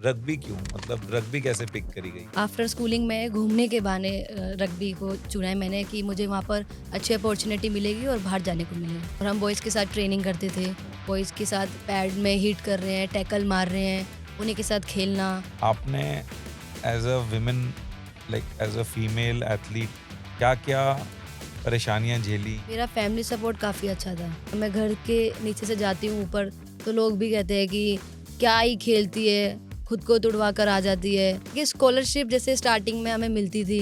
Rugby क्यों? मतलब rugby कैसे पिक करी गई? आफ्टर स्कूलिंग में घूमने के बहाने रग्बी को चुना है मैंने कि मुझे वहाँ पर अच्छी अपॉर्चुनिटी मिलेगी और बाहर जाने को मिलेगा। और हम बॉयज़ के साथ ट्रेनिंग करते थे। बॉयज़ के साथ पैड में हिट कर रहे हैं, टैकल मार रहे हैं, उन्हीं के साथ खेलना। आपने as a women like as a female athlete क्या-क्या परेशानियाँ झेली? मेरा फैमिली सपोर्ट काफ़ी अच्छा था। मैं घर के नीचे से जाती हूँ ऊपर तो लोग भी कहते हैं कि क्या ही खेलती है, खुद को तुड़वा कर आ जाती है। ये स्कॉलरशिप जैसे स्टार्टिंग में हमें मिलती थी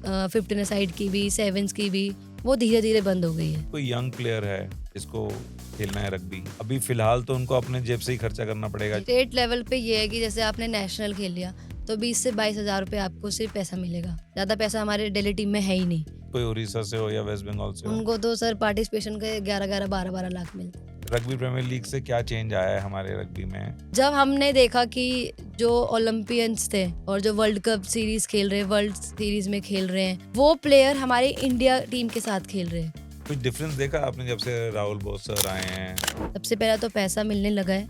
15 साइड की भी, सेवन्स की भी, वो धीरे-धीरे बंद हो गई है। कोई यंग प्लेयर है जिसको खेलना है रग्बी, अभी फ़िलहाल तो उनको अपने जेब से ही खर्चा करना पड़ेगा। स्टेट लेवल पे ये है कि जैसे आपने नेशनल खेल लिया तो 20 से 22 हज़ार रुपये आपको सिर्फ पैसा मिलेगा। ज़्यादा पैसा हमारे डेली टीम में है ही नहीं। कोई उड़ीसा से हो या वेस्ट बंगाल से हो। उनको तो सर पार्टिसिपेशन के 11-11, 12-12 लाख मिलते हैं। रग्बी प्रीमियर लीग से क्या चेंज आया है हमारे रग्बी में? जब हमने देखा कि जो ओलंपियंस थे और जो वर्ल्ड कप सीरीज खेल रहे हैं, वर्ल्ड सीरीज में खेल रहे हैं, वो प्लेयर हमारी इंडिया टीम के साथ खेल रहे हैं। कुछ डिफरेंस देखा आपने जब से राहुल बोस सर आए हैं? सबसे पहला तो पैसा मिलने लगा है,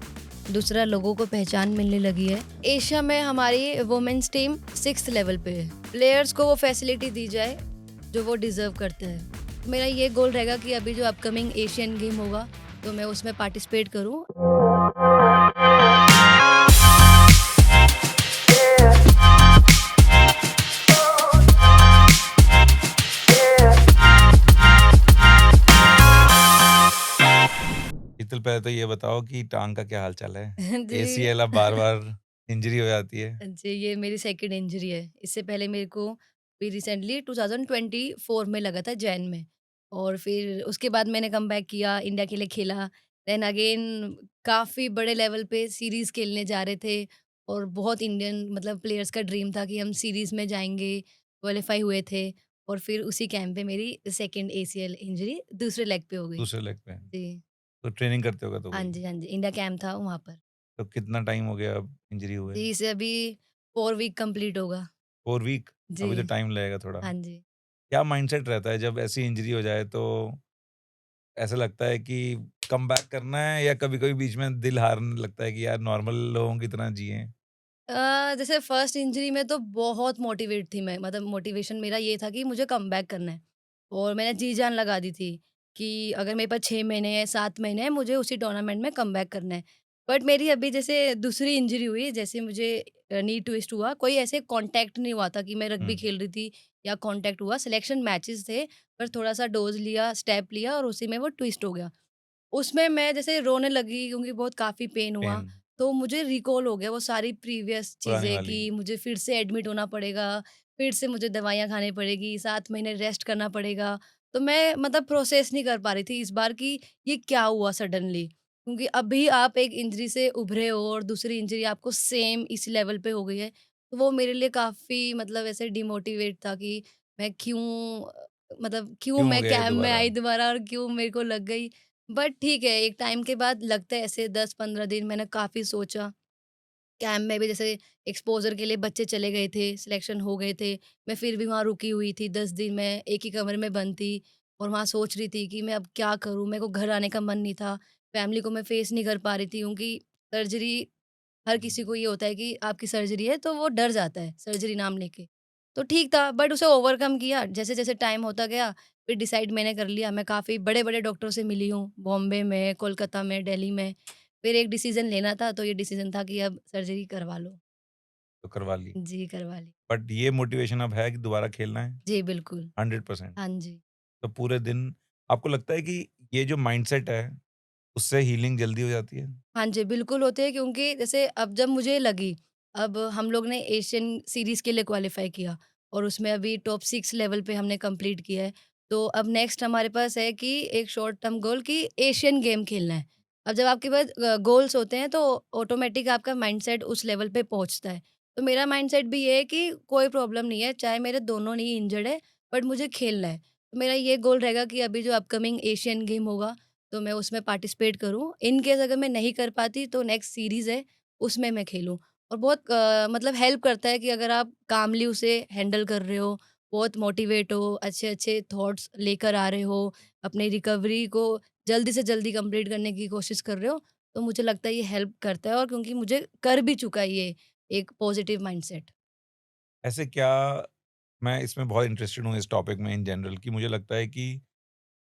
दूसरा लोगों को पहचान मिलने लगी है। एशिया में हमारी वुमेन्स टीम 6th लेवल पे है। प्लेयर्स को वो फैसिलिटी दी जाए जो वो डिजर्व करते हैं। मेरा ये गोल रहेगा कि अभी जो अपकमिंग एशियन गेम होगा तो मैं उसमें पार्टिसिपेट करूं। शीतल पहले तो ये बताओ कि टांग का क्या हाल चाल है? जी। एसीएल अब बार-बार इंजरी हो जाती है। जी, ये मेरी सेकंड इंजरी है। इससे पहले मेरे को भी रिसेंटली 2024 में लगा था जैन में और फिर उसके बाद मैंने कमबैक किया, इंडिया के लिए खेला। देन अगेन काफ़ी बड़े लेवल पे सीरीज़ खेलने जा रहे थे और बहुत इंडियन मतलब प्लेयर्स का ड्रीम था कि हम सीरीज़ में जाएँगे, क्वालीफाई हुए थे और फिर उसी कैंप पे मेरी सेकंड एसीएल इंजरी दूसरे लेग पे हो गई। दूसरे लेग पे। जी। तो ट्रेनिंग करते होगे तो हाँ वही। जी, हाँ जी। इंडिया कैंप था वहाँ पर। तो कितना टाइम हो गया अब इंजरी हुए? जी, इसे अभी 4 वीक कंप्लीट होगा। 4 वीक? जी। अभी तो टाइम लगेगा थोड़ा। हाँ जी। क्या माइंडसेट रहता है जब ऐसी इंजरी हो जाए तो ऐसा लगता है कि कमबैक करना है या कभी-कभी बीच में दिल हारने लगता है कि यार नॉर्मल लोगों की तरह जिएँ? जैसे फर्स्ट इंजरी में तो बहुत मोटिवेट थी मैं मतलब मोटिवेशन मेरा ये था कि मुझे कमबैक करना है और मैंने जी जान लगा दी थी कि अगर मेरे पास 6 महीने हैं 7 महीने हैं मुझे उसी टूर्नामेंट में कमबैक करना है। बट मेरी अभी जैसे दूसरी इंजरी हुई जैसे मुझे नी ट्विस्ट हुआ कोई ऐसे कांटेक्ट नहीं हुआ था कि मैं हुँ। रग्बी खेल रही थी या कांटेक्ट हुआ सिलेक्शन मैचेस थे पर थोड़ा सा डोज लिया स्टेप लिया और उसी में वो ट्विस्ट हो गया। उसमें मैं जैसे रोने लगी क्योंकि बहुत काफ़ी पेन हुआ, पेन तो मुझे रिकॉल हो गया वो सारी प्रीवियस पुरानी चीज़ें वाली। कि मुझे फिर से एडमिट होना पड़ेगा, फिर से मुझे दवाइयाँ खानी पड़ेगी, 7 महीने रेस्ट करना पड़ेगा। तो मैं मतलब प्रोसेस नहीं कर पा रही थी इस बार कि ये क्या हुआ सडनली? क्योंकि अभी आप एक इंजरी से उभरे हो और दूसरी इंजरी आपको सेम इस लेवल पे हो गई है, तो वो मेरे लिए काफ़ी मतलब ऐसे डिमोटिवेट था कि मैं मतलब क्यों क्यों हो मैं गया ये कैम्प में दोबारा? आई दोबारा और क्यों मेरे को लग गई? बट ठीक है, एक टाइम के बाद लगता है ऐसे 10-15 दिन मैंने काफ़ी सोचा। कैंप में भी जैसे एक्सपोज़र के लिए बच्चे चले गए थे, सिलेक्शन हो गए थे। मैं फिर भी वहाँ रुकी हुई थी 10 दिन मैं एक ही कमरे में बंद थी और वहाँ सोच रही थी कि मैं अब क्या करूँ? मेरे को घर आने का मन नहीं था। फैमिली को मैं फ़ेस नहीं कर पा रही थी क्योंकि सर्जरी हर किसी को ये होता है कि आपकी सर्जरी है तो वो डर जाता है सर्जरी नाम लेके। तो ठीक था बट उसे ओवरकम किया जैसे-जैसे टाइम होता गया फिर डिसाइड मैंने कर लिया मैं काफ़ी बड़े-बड़े डॉक्टरों से मिली हूँ, बॉम्बे में, कोलकाता में, दिल्ली में। फिर एक डिसीज़न लेना था तो ये डिसीज़न था कि अब सर्जरी करवा लो। तो करवा ली। जी, करवा ली। बट ये मोटिवेशन अब है कि दोबारा खेलना है? जी, बिल्कुल। 100%। हाँ जी। तो पूरे दिन आपको लगता है कि ये जो माइंडसेट है, उससे हीलिंग जल्दी हो जाती है? हाँ जी, बिल्कुल होते हैं क्योंकि जैसे अब जब मुझे लगी, अब हम लोग ने एशियन सीरीज़ के लिए क्वालीफ़ाई किया और उसमें अभी टॉप 6 लेवल पे हमने कंप्लीट किया है। तो अब नेक्स्ट हमारे पास है कि एक शॉर्ट टर्म गोल कि एशियन गेम खेलना है। अब जब आपके पास गोल्स होते हैं तो ऑटोमैटिक आपका माइंडसेट उस लेवल पे पहुँचता है। तो मेरा माइंडसेट भी ये है कि कोई प्रॉब्लम नहीं है, चाहे मेरे दोनों नी इंजर्ड है, बट मुझे खेलना है। तो मेरा ये गोल रहेगा कि अभी जो अपकमिंग एशियन गेम होगा तो मैं उसमें पार्टिसिपेट करूँ। इन केस अगर मैं नहीं कर पाती तो नेक्स्ट सीरीज़ है, उसमें मैं खेलूँ। और बहुत मतलब हेल्प करता है कि अगर आप कामली उसे हैंडल कर रहे हो, बहुत मोटिवेट हो, अच्छे-अच्छे थॉट्स लेकर आ रहे हो, अपनी रिकवरी को जल्दी से जल्दी कंप्लीट करने की कोशिश कर रहे हो, तो मुझे लगता है ये हेल्प करता है और क्योंकि मुझे कर भी चुका है ये। एक पॉजिटिव माइंडसेट। ऐसे क्या मैं इसमें बहुत इंटरेस्टेड हूँ इस टॉपिक में इन जनरल कि मुझे लगता है कि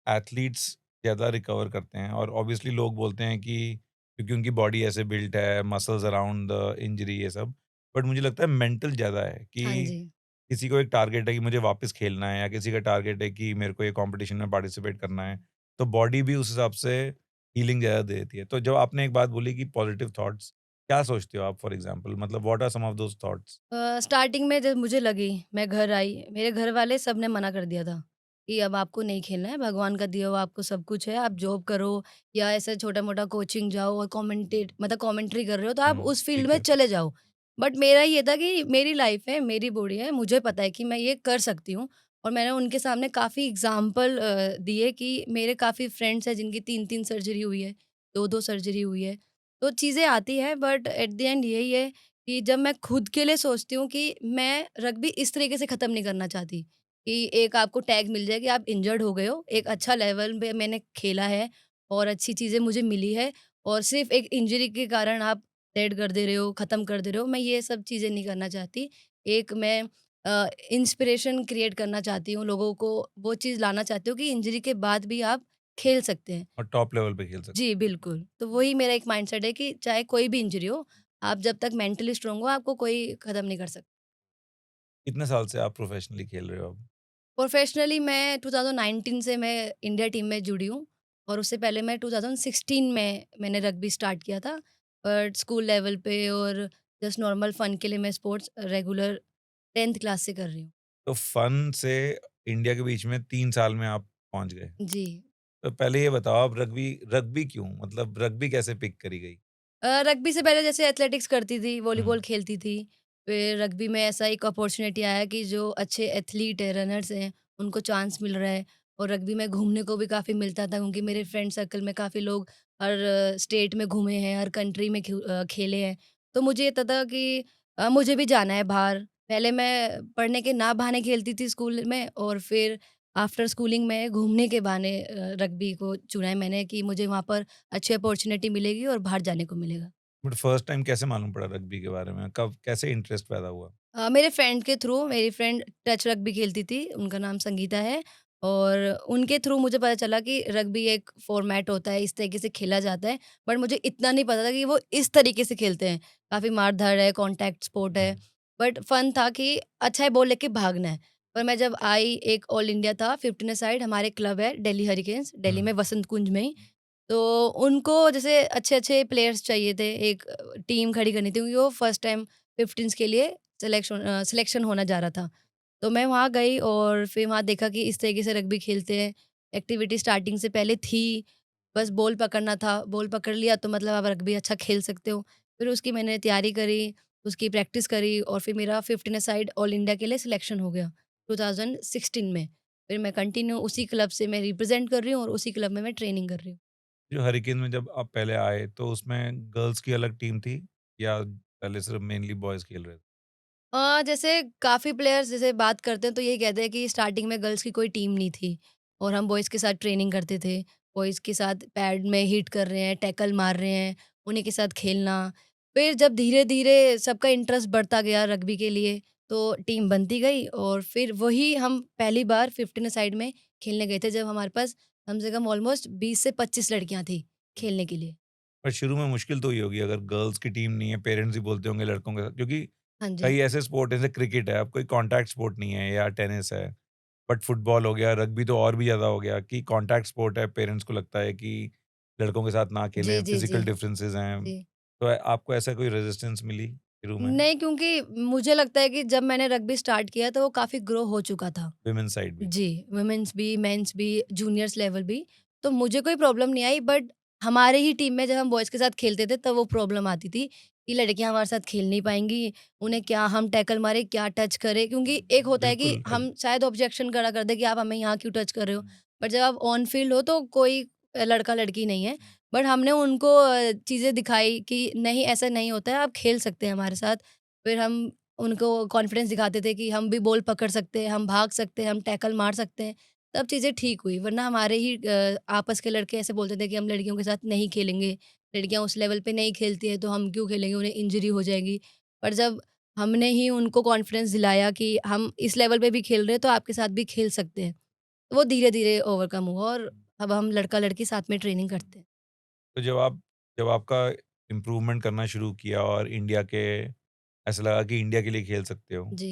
एथलीट्स ज़्यादा रिकवर करते हैं और ऑब्वियसली लोग बोलते हैं कि क्योंकि उनकी बॉडी ऐसे बिल्ट है, मसल्स अराउंड द इंजरी ये सब। बट मुझे लगता है मेंटल ज़्यादा है हाँ कि जी। किसी को एक टारगेट है कि मुझे वापस खेलना है या किसी का टारगेट है कि मेरे को ये कॉम्पिटिशन में पार्टिसिपेट करना है, तो बॉडी भी उस हिसाब से हीलिंग ज़्यादा दे देती है। तो जब आपने एक बात बोली कि पॉजिटिव थॉट्स, क्या सोचते हो आप फॉर एग्ज़ाम्पल मतलब what are some of those thoughts? Starting में जब मुझे लगी, मैं घर आई, मेरे घर वाले सबने मना कर दिया था कि अब आपको नहीं खेलना है, भगवान का दिया हुआ आपको सब कुछ है, आप जॉब करो या ऐसे छोटा-मोटा कोचिंग जाओ और कमेंट्री कर रहे हो तो आप हुँ, उस फील्ड ठीक में है। चले जाओ। बट मेरा ये था कि मेरी लाइफ है, मेरी बॉडी है, मुझे पता है कि मैं ये कर सकती हूँ और मैंने उनके सामने काफ़ी एग्ज़ाम्पल दिए कि मेरे काफ़ी फ्रेंड्स हैं जिनकी 3-3 सर्जरी हुई है, 2-2 सर्जरी हुई है। तो चीज़ें आती हैं बट एट द एंड यही है कि जब मैं खुद के लिए सोचती हूँ कि मैं रग्बी इस तरीके से ख़त्म नहीं करना चाहती कि एक आपको टैग मिल जाए कि आप इंजर्ड हो गए हो, एक अच्छा लेवल पे मैंने खेला है और अच्छी चीज़ें मुझे मिली है और सिर्फ़ एक इंजरी के कारण आप डेड कर दे रहे हो, ख़त्म कर दे रहे हो, मैं ये सब चीज़ें नहीं करना चाहती। एक मैं इंस्पिरेशन क्रिएट करना चाहती हूँ, लोगों को वो चीज़ लाना चाहती हूँ कि इंजरी के बाद भी आप खेल सकते हैं। और टॉप लेवल पे खेल सकते जी, हैं। बिल्कुल। तो वही मेरा एक माइंडसेट है कि चाहे कोई भी इंजरी हो, आप जब तक मेंटली स्ट्रॉन्ग हो, आपको कोई खत्म नहीं कर सकता। कितने साल से आप प्रोफेशनली खेल रहे हो अब? प्रोफेशनली मैं 2019 से मैं इंडिया टीम में जुड़ी हूँ और उससे पहले मैं 2016 में मैंने रग्बी स्टार्ट किया था। बट स्कूल लेवल पे और जस्ट नॉर्मल फन के लिए मैं स्पोर्ट्स रेगुलर 10th क्लास से कर रही हूँ। तो फन से इंडिया के बीच में 3 साल में आप पहुँच गए। जी। तो पहले ये बताओ आप रग्बी रग्बी क्यों? मतलब रग्बी कैसे पिक करी गई? रग्बी से पहले जैसे एथलेटिक्स करती थी, हुँ, वॉलीबॉल खेलती थी। फिर रग्बी में ऐसा एक अपॉर्च्युनिटी आया कि जो अच्छे एथलीट हैं, रनर्स हैं, उनको चांस मिल रहा है और रग्बी में घूमने को भी काफ़ी मिलता था क्योंकि मेरे फ्रेंड सर्कल में काफ़ी लोग हर स्टेट में घूमे हैं, हर कंट्री में खेले हैं। तो मुझे ये था कि मुझे भी जाना है बाहर। पहले मैं पढ़ने के ना बहाने खेलती थी स्कूल में और फिर आफ्टर स्कूलिंग में घूमने के बहाने रग्बी को चुना है मैंने कि मुझे वहाँ पर अच्छी अपॉर्च्युनिटी मिलेगी और बाहर जाने को मिलेगा। बट फर्स्ट टाइम कैसे मालूम पड़ा रग्बी के बारे में? कब कैसे इंटरेस्ट पैदा हुआ? मेरे फ्रेंड के थ्रू मेरी फ्रेंड टच रग्बी खेलती थी, उनका नाम संगीता है और उनके थ्रू मुझे पता चला कि रग्बी एक फ़ॉर्मेट होता है, इस तरीके से खेला जाता है। बट मुझे इतना नहीं पता था कि वो इस तरीके से खेलते हैं। काफ़ी मार-धाड़ है, कॉन्टैक्ट स्पोर्ट हुँ, है। बट फन था कि अच्छा है बॉल लेके भागना है। पर मैं जब आई एक ऑल इंडिया था 15 साइड हमारे क्लब है दिल्ली हरिकेन्स, दिल्ली हुँ। में वसंत कुंज में ही। तो उनको जैसे अच्छे-अच्छे प्लेयर्स चाहिए थे, एक टीम खड़ी करनी थी क्योंकि वो फर्स्ट टाइम 15s के लिए सिलेक्शन होना जा रहा था। तो मैं वहाँ गई और फिर वहाँ देखा कि इस तरीके से रग्बी खेलते हैं। एक्टिविटी स्टार्टिंग से पहले थी, बस बॉल पकड़ना था, बॉल पकड़ लिया तो मतलब आप रग्बी अच्छा खेल सकते हो। फिर उसकी मैंने तैयारी करी, उसकी प्रैक्टिस करी और फिर मेरा 15 अ साइड ऑल इंडिया के लिए सिलेक्शन हो गया 2016 में। फिर मैं कंटिन्यू उसी क्लब से मैं रिप्रेज़ेंट कर रही हूँ और उसी क्लब में मैं ट्रेनिंग कर रही हूँ। जो हरिकेन में जब आप पहले आए तो उसमें गर्ल्स की अलग टीम थी या पहले सिर्फ मेनली बॉयज़ खेल रहे थे? जैसे काफ़ी प्लेयर्स जैसे बात करते हैं तो यही कहते हैं कि स्टार्टिंग में गर्ल्स की कोई टीम नहीं थी और हम बॉयज़ के साथ ट्रेनिंग करते थे। बॉयज़ के साथ पैड में हिट कर रहे हैं, टैकल मार रहे हैं, उन्हीं के साथ खेलना। फिर जब धीरे-धीरे सबका इंटरेस्ट बढ़ता गया रग्बी के लिए, तो टीम बनती गई और फिर वही हम पहली बार 15 साइड में खेलने गए थे, जब हमारे पास कम से कम ऑलमोस्ट 20 से 25 लड़कियाँ थी खेलने के लिए। पर शुरू में मुश्किल तो हुई होगी अगर गर्ल्स की टीम नहीं है, पेरेंट्स भी बोलते होंगे लड़कों के साथ क्योंकि हाँ जी। कई ऐसे स्पोर्ट हैं जैसे क्रिकेट है, अब कोई कॉन्टैक्ट स्पोर्ट नहीं है या टेनिस है। बट फुटबॉल हो गया, रग्बी तो और भी ज़्यादा हो गया कि कॉन्टैक्ट स्पोर्ट है, पेरेंट्स को लगता है कि लड़कों के साथ ना जी, खेलें, जी, जी। फिज़िकल डिफरेंसेस हैं। जी। तो आपको ऐसा कोई रेजिस्टेंस मिली शुरू में? नहीं, क्योंकि मुझे लगता है कि जब मैंने रग्बी स्टार्ट किया तो वो काफ़ी ग्रो हो चुका था। वुमेन्स साइड भी? जी, वुमेन्स भी, मेंस भी, जूनियर्स लेवल भी। तो मुझे कोई प्रॉब्लम नहीं आई बट हमारे ही टीम में जब हम बॉयज़ के साथ खेलते थे तब वो प्रॉब्लम आती थी कि लड़कियाँ हमारे साथ खेल नहीं पाएँगी, उन्हें क्या हम टैकल मारें, क्या टच करें? क्योंकि एक होता है कि बिल्कुल, हम शायद ऑब्जेक्शन खड़ा कर दें कि आप हमें यहाँ क्यों टच कर रहे हो? बट जब आप ऑन फील्ड हो तो कोई लड़का-लड़की नहीं है। बट हमने उनको चीज़ें दिखाई कि नहीं ऐसा नहीं होता है, आप खेल सकते हैं हमारे साथ। फिर हम उनको कॉन्फिडेंस दिखाते थे कि हम भी बॉल पकड़ सकते हैं, हम भाग सकते हैं, हम टैकल मार सकते हैं, तब चीज़ें ठीक हुई। वरना हमारे ही आपस के लड़के ऐसे बोलते थे कि हम लड़कियों के साथ नहीं खेलेंगे, लड़कियाँ उस लेवल पे नहीं खेलती हैं, तो हम क्यों खेलेंगे, उन्हें इंजरी हो जाएगी। पर जब हमने ही उनको कॉन्फिडेंस दिलाया कि हम इस लेवल पे भी खेल रहे हैं, तो आपके साथ भी खेल सकते हैं। तो वो धीरे-धीरे ओवरकम हुआ और अब हम लड़का-लड़की साथ में ट्रेनिंग करते हैं। तो जब आपका इम्प्रूवमेंट करना शुरू किया और इंडिया के ऐसा लगा कि इंडिया के लिए खेल सकते हो, जी।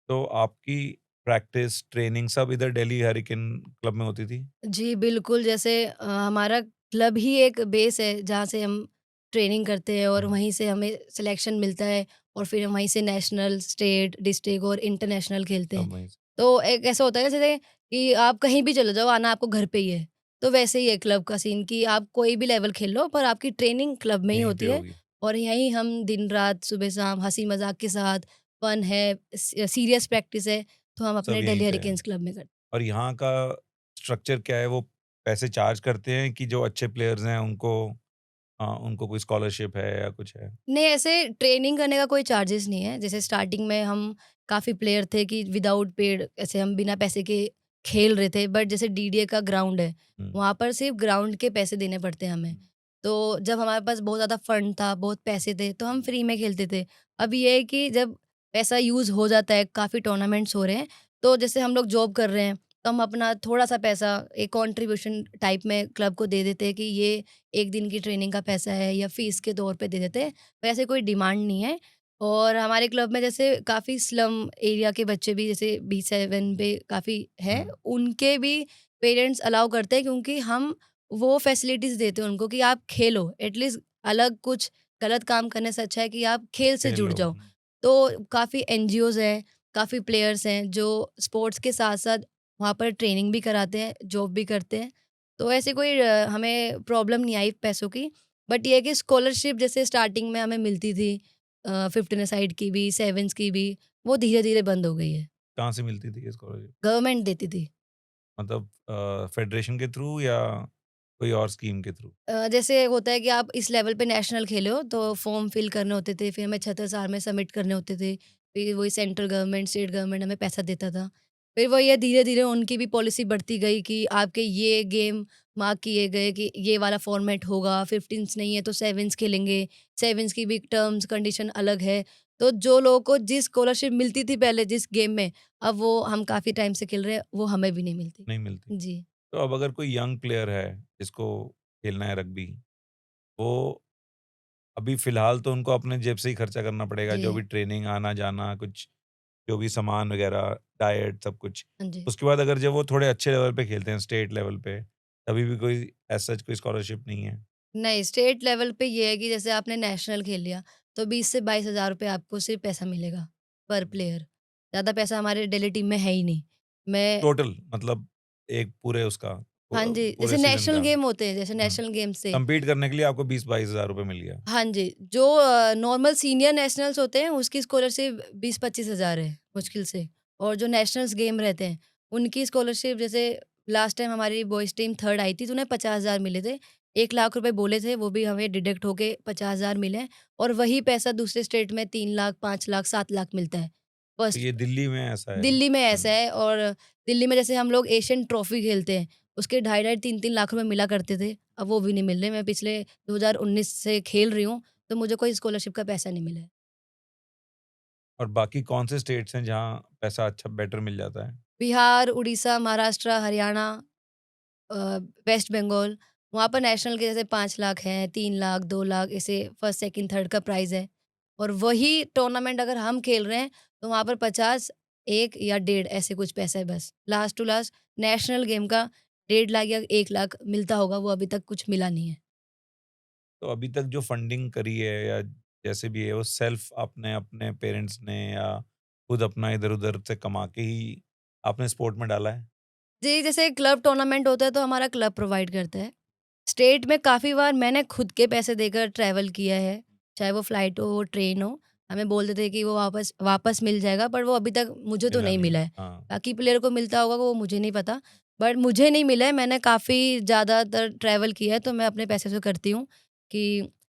तो आपकी प्रैक्टिस, ट्रेनिंग सब इधर दिल्ली हरिकेन क्लब में होती थी? जी, बिल्कुल, जैसे हमारा क्लब ही एक बेस है जहाँ से हम ट्रेनिंग करते हैं और हुँ, वहीं से हमें सिलेक्शन मिलता है और फिर हम वहीं से नेशनल, स्टेट, डिस्ट्रिक्ट और इंटरनेशनल खेलते सब हैं। वहीं से। तो एक ऐसा होता है जैसे कि आप कहीं भी चले जाओ, आना आपको घर पे ही है। तो वैसे ही है क्लब का सीन कि आप कोई भी लेवल खेल लो पर आपकी ट्रेनिंग क्लब में ही यहीं पे होती है होगी। और यहीं हम दिन-रात, सुबह-शाम हँसी-मज़ाक के साथ फन है, सीरियस प्रैक्टिस है, तो हम सब अपने यहीं दिल्ली पे है। हरिकेन्स क्लब में करते हैं। और यहाँ का स्ट्रक्चर क्या है? वो पैसे चार्ज करते हैं कि जो अच्छे प्लेयर्स हैं उनको कोई स्कॉलरशिप है या कुछ है? नहीं, ऐसे ट्रेनिंग करने का कोई चार्जेस नहीं है। जैसे स्टार्टिंग में हम काफ़ी प्लेयर थे कि विदाउट पेड ऐसे हम बिना पैसे के खेल रहे थे। बट जैसे डीडीए का ग्राउंड है, हुँ, वहाँ पर सिर्फ़ ग्राउंड के पैसे देने पड़ते हैं हमें। हुँ, तो जब हमारे पास बहुत ज़्यादा फंड था, बहुत पैसे थे, तो हम फ्री में खेलते थे। अब ये है कि जब पैसा यूज़ हो जाता है, काफ़ी टूर्नामेंट्स हो रहे हैं, तो जैसे हम लोग जॉब कर रहे हैं, तो हम अपना थोड़ा-सा पैसा एक कंट्रीब्यूशन टाइप में क्लब को दे देते हैं कि ये 1 दिन की ट्रेनिंग का पैसा है या फ़ीस के तौर पे दे देते हैं। वैसे कोई डिमांड नहीं है और हमारे क्लब में जैसे काफ़ी स्लम एरिया के बच्चे भी जैसे B7 पे काफ़ी हैं, हुँ। उनके भी पेरेंट्स अलाउ करते हैं क्योंकि हम वो फैसिलिटीज़ देते हैं उनको कि आप खेलो, एटलीस्ट अलग कुछ गलत काम करने से अच्छा है कि आप खेल से जुड़ खेलो। जाओ। तो काफ़ी एनजीओज़ हैं, काफ़ी प्लेयर्स हैं जो स्पोर्ट्स के साथ-साथ वहाँ पर ट्रेनिंग भी कराते हैं, जॉब भी करते हैं। तो ऐसी कोई हमें प्रॉब्लम नहीं आई पैसों की। बट ये है कि स्कॉलरशिप जैसे स्टार्टिंग में हमें मिलती थी 15 अ साइड की भी, सेवेंस की भी, वो धीरे-धीरे बंद हो गई है। कहाँ से मिलती थी ये स्कॉलरशिप? गवर्नमेंट देती थी। मतलब फेडरेशन के थ्रू या कोई और स्कीम के थ्रू? जैसे होता है कि आप इस लेवल पे नेशनल खेले हो तो फॉर्म फिल करने होते थे, फिर हमें 76 साल में सबमिट करने होते थे। फिर वही सेंट्रल गवर्नमेंट, स्टेट गवर्नमेंट हमें पैसा देता था। फिर वही है धीरे-धीरे उनकी भी पॉलिसी बढ़ती गई कि आपके ये गेम मार्क किए गए कि ये वाला फॉर्मेट होगा, 15s नहीं है तो सेवेंस खेलेंगे, सेवेंस की भी टर्म्स कंडीशन अलग है। तो जो लोगों को जिस स्कॉलरशिप मिलती थी पहले जिस गेम में, अब वो हम काफ़ी टाइम से खेल रहे हैं, वो हमें भी नहीं मिलती। नहीं मिलती। जी। तो अब अगर कोई यंग प्लेयर है जिसको खेलना है रग्बी, वो अभी फ़िलहाल तो उनको अपने जेब से ही खर्चा करना पड़ेगा, जो भी जी। ट्रेनिंग, आना-जाना, कुछ जो भी सामान वगैरह, डाइट सब कुछ। हाँ जी। उसके बाद अगर जब वो थोड़े अच्छे लेवल पे खेलते हैं, स्टेट लेवल पे, तभी भी कोई एज़ सच कोई स्कॉलरशिप नहीं है। नहीं, स्टेट लेवल पे ये है कि जैसे आपने नेशनल खेल लिया, तो 20 से 22,000 रुपए आपको सिर्फ़ पैसा मिलेगा, पर प्लेयर। ज़्यादा पैसा हमारे डेली टीम में है ही नहीं। मैं टोटल मतलब एक पूरे उसका हाँ जी, पूरे जैसे सीज़न नेशनल का। गेम होते हैं, जैसे हुँ। नेशनल गेम से कम्पीट करने के लिए आपको 20-22 हज़ार रुपए मिल गया। हाँ जी, जो नॉर्मल सीनियर नेशनल्स होते हैं, उसकी स्कॉलरशिप 20-25 हज़ार है, मुश्किल से। और जो नेशनल्स गेम रहते हैं, उनकी स्कॉलरशिप जैसे लास्ट टाइम हमारी बॉयज़ टीम 3rd आई थी, तो उन्हें 50,000 मिले थे। 1 लाख रुपए बोले थे, वो भी हमें डिडक्ट होके 50,000 मिले और वही पैसा दूसरे स्टेट में 3 लाख, 5 लाख, 7 लाख मिलता है। तो फर्स्ट ये दिल्ली में ऐसा है। दिल्ली में ऐसा हुँ। है और दिल्ली में जैसे हम लोग एशियन ट्रॉफी खेलते हैं, उसके ढाई ढाई 3-3 लाख रुपए मिला करते थे, अब वो भी नहीं मिल रहे। मैं पिछले 2019 से खेल रही हूँ, तो मुझे कोई स्कॉलरशिप का पैसा नहीं मिला है। और बाकी कौन से स्टेट्स हैं जहाँ पैसा अच्छा बेटर मिल जाता है? बिहार, उड़ीसा, महाराष्ट्र, हरियाणा अ, वेस्ट बंगाल, वहाँ पर नेशनल के जैसे 5 लाख हैं, 3 लाख, 2 लाख ऐसे फर्स्ट, सेकंड, थर्ड का प्राइज़ है। और वही टूर्नामेंट अगर हम खेल रहे हैं, तो वहाँ पर 50, 1 या डेढ़ ऐसे कुछ पैसा है बस। Last to last national game का 1.5 लाख या 1 लाख मिलता होगा, वो अभी तक कुछ मिला नहीं है। तो अभी तक जो फंडिंग करी है या जैसे भी है वो सेल्फ आपने अपने पेरेंट्स ने या खुद अपना इधर-उधर से कमा के ही आपने स्पोर्ट में डाला है? जी, जैसे क्लब टूर्नामेंट होता है तो हमारा क्लब प्रोवाइड करता है। स्टेट में काफ़ी बार मैंने खुद के पैसे देकर ट्रैवल किया है, चाहे वो फ्लाइट हो, ट्रेन हो। हमें बोलते थे कि वो वापस वापस मिल जाएगा, पर वो अभी तक मुझे तो मिला नहीं नहीं मिला है। है। हाँ। बाकी प्लेयर को मिलता होगा वो मुझे नहीं पता, बट मुझे नहीं मिला है। मैंने काफ़ी ज़्यादातर ट्रैवल किया है, तो मैं अपने पैसे से करती हूँ कि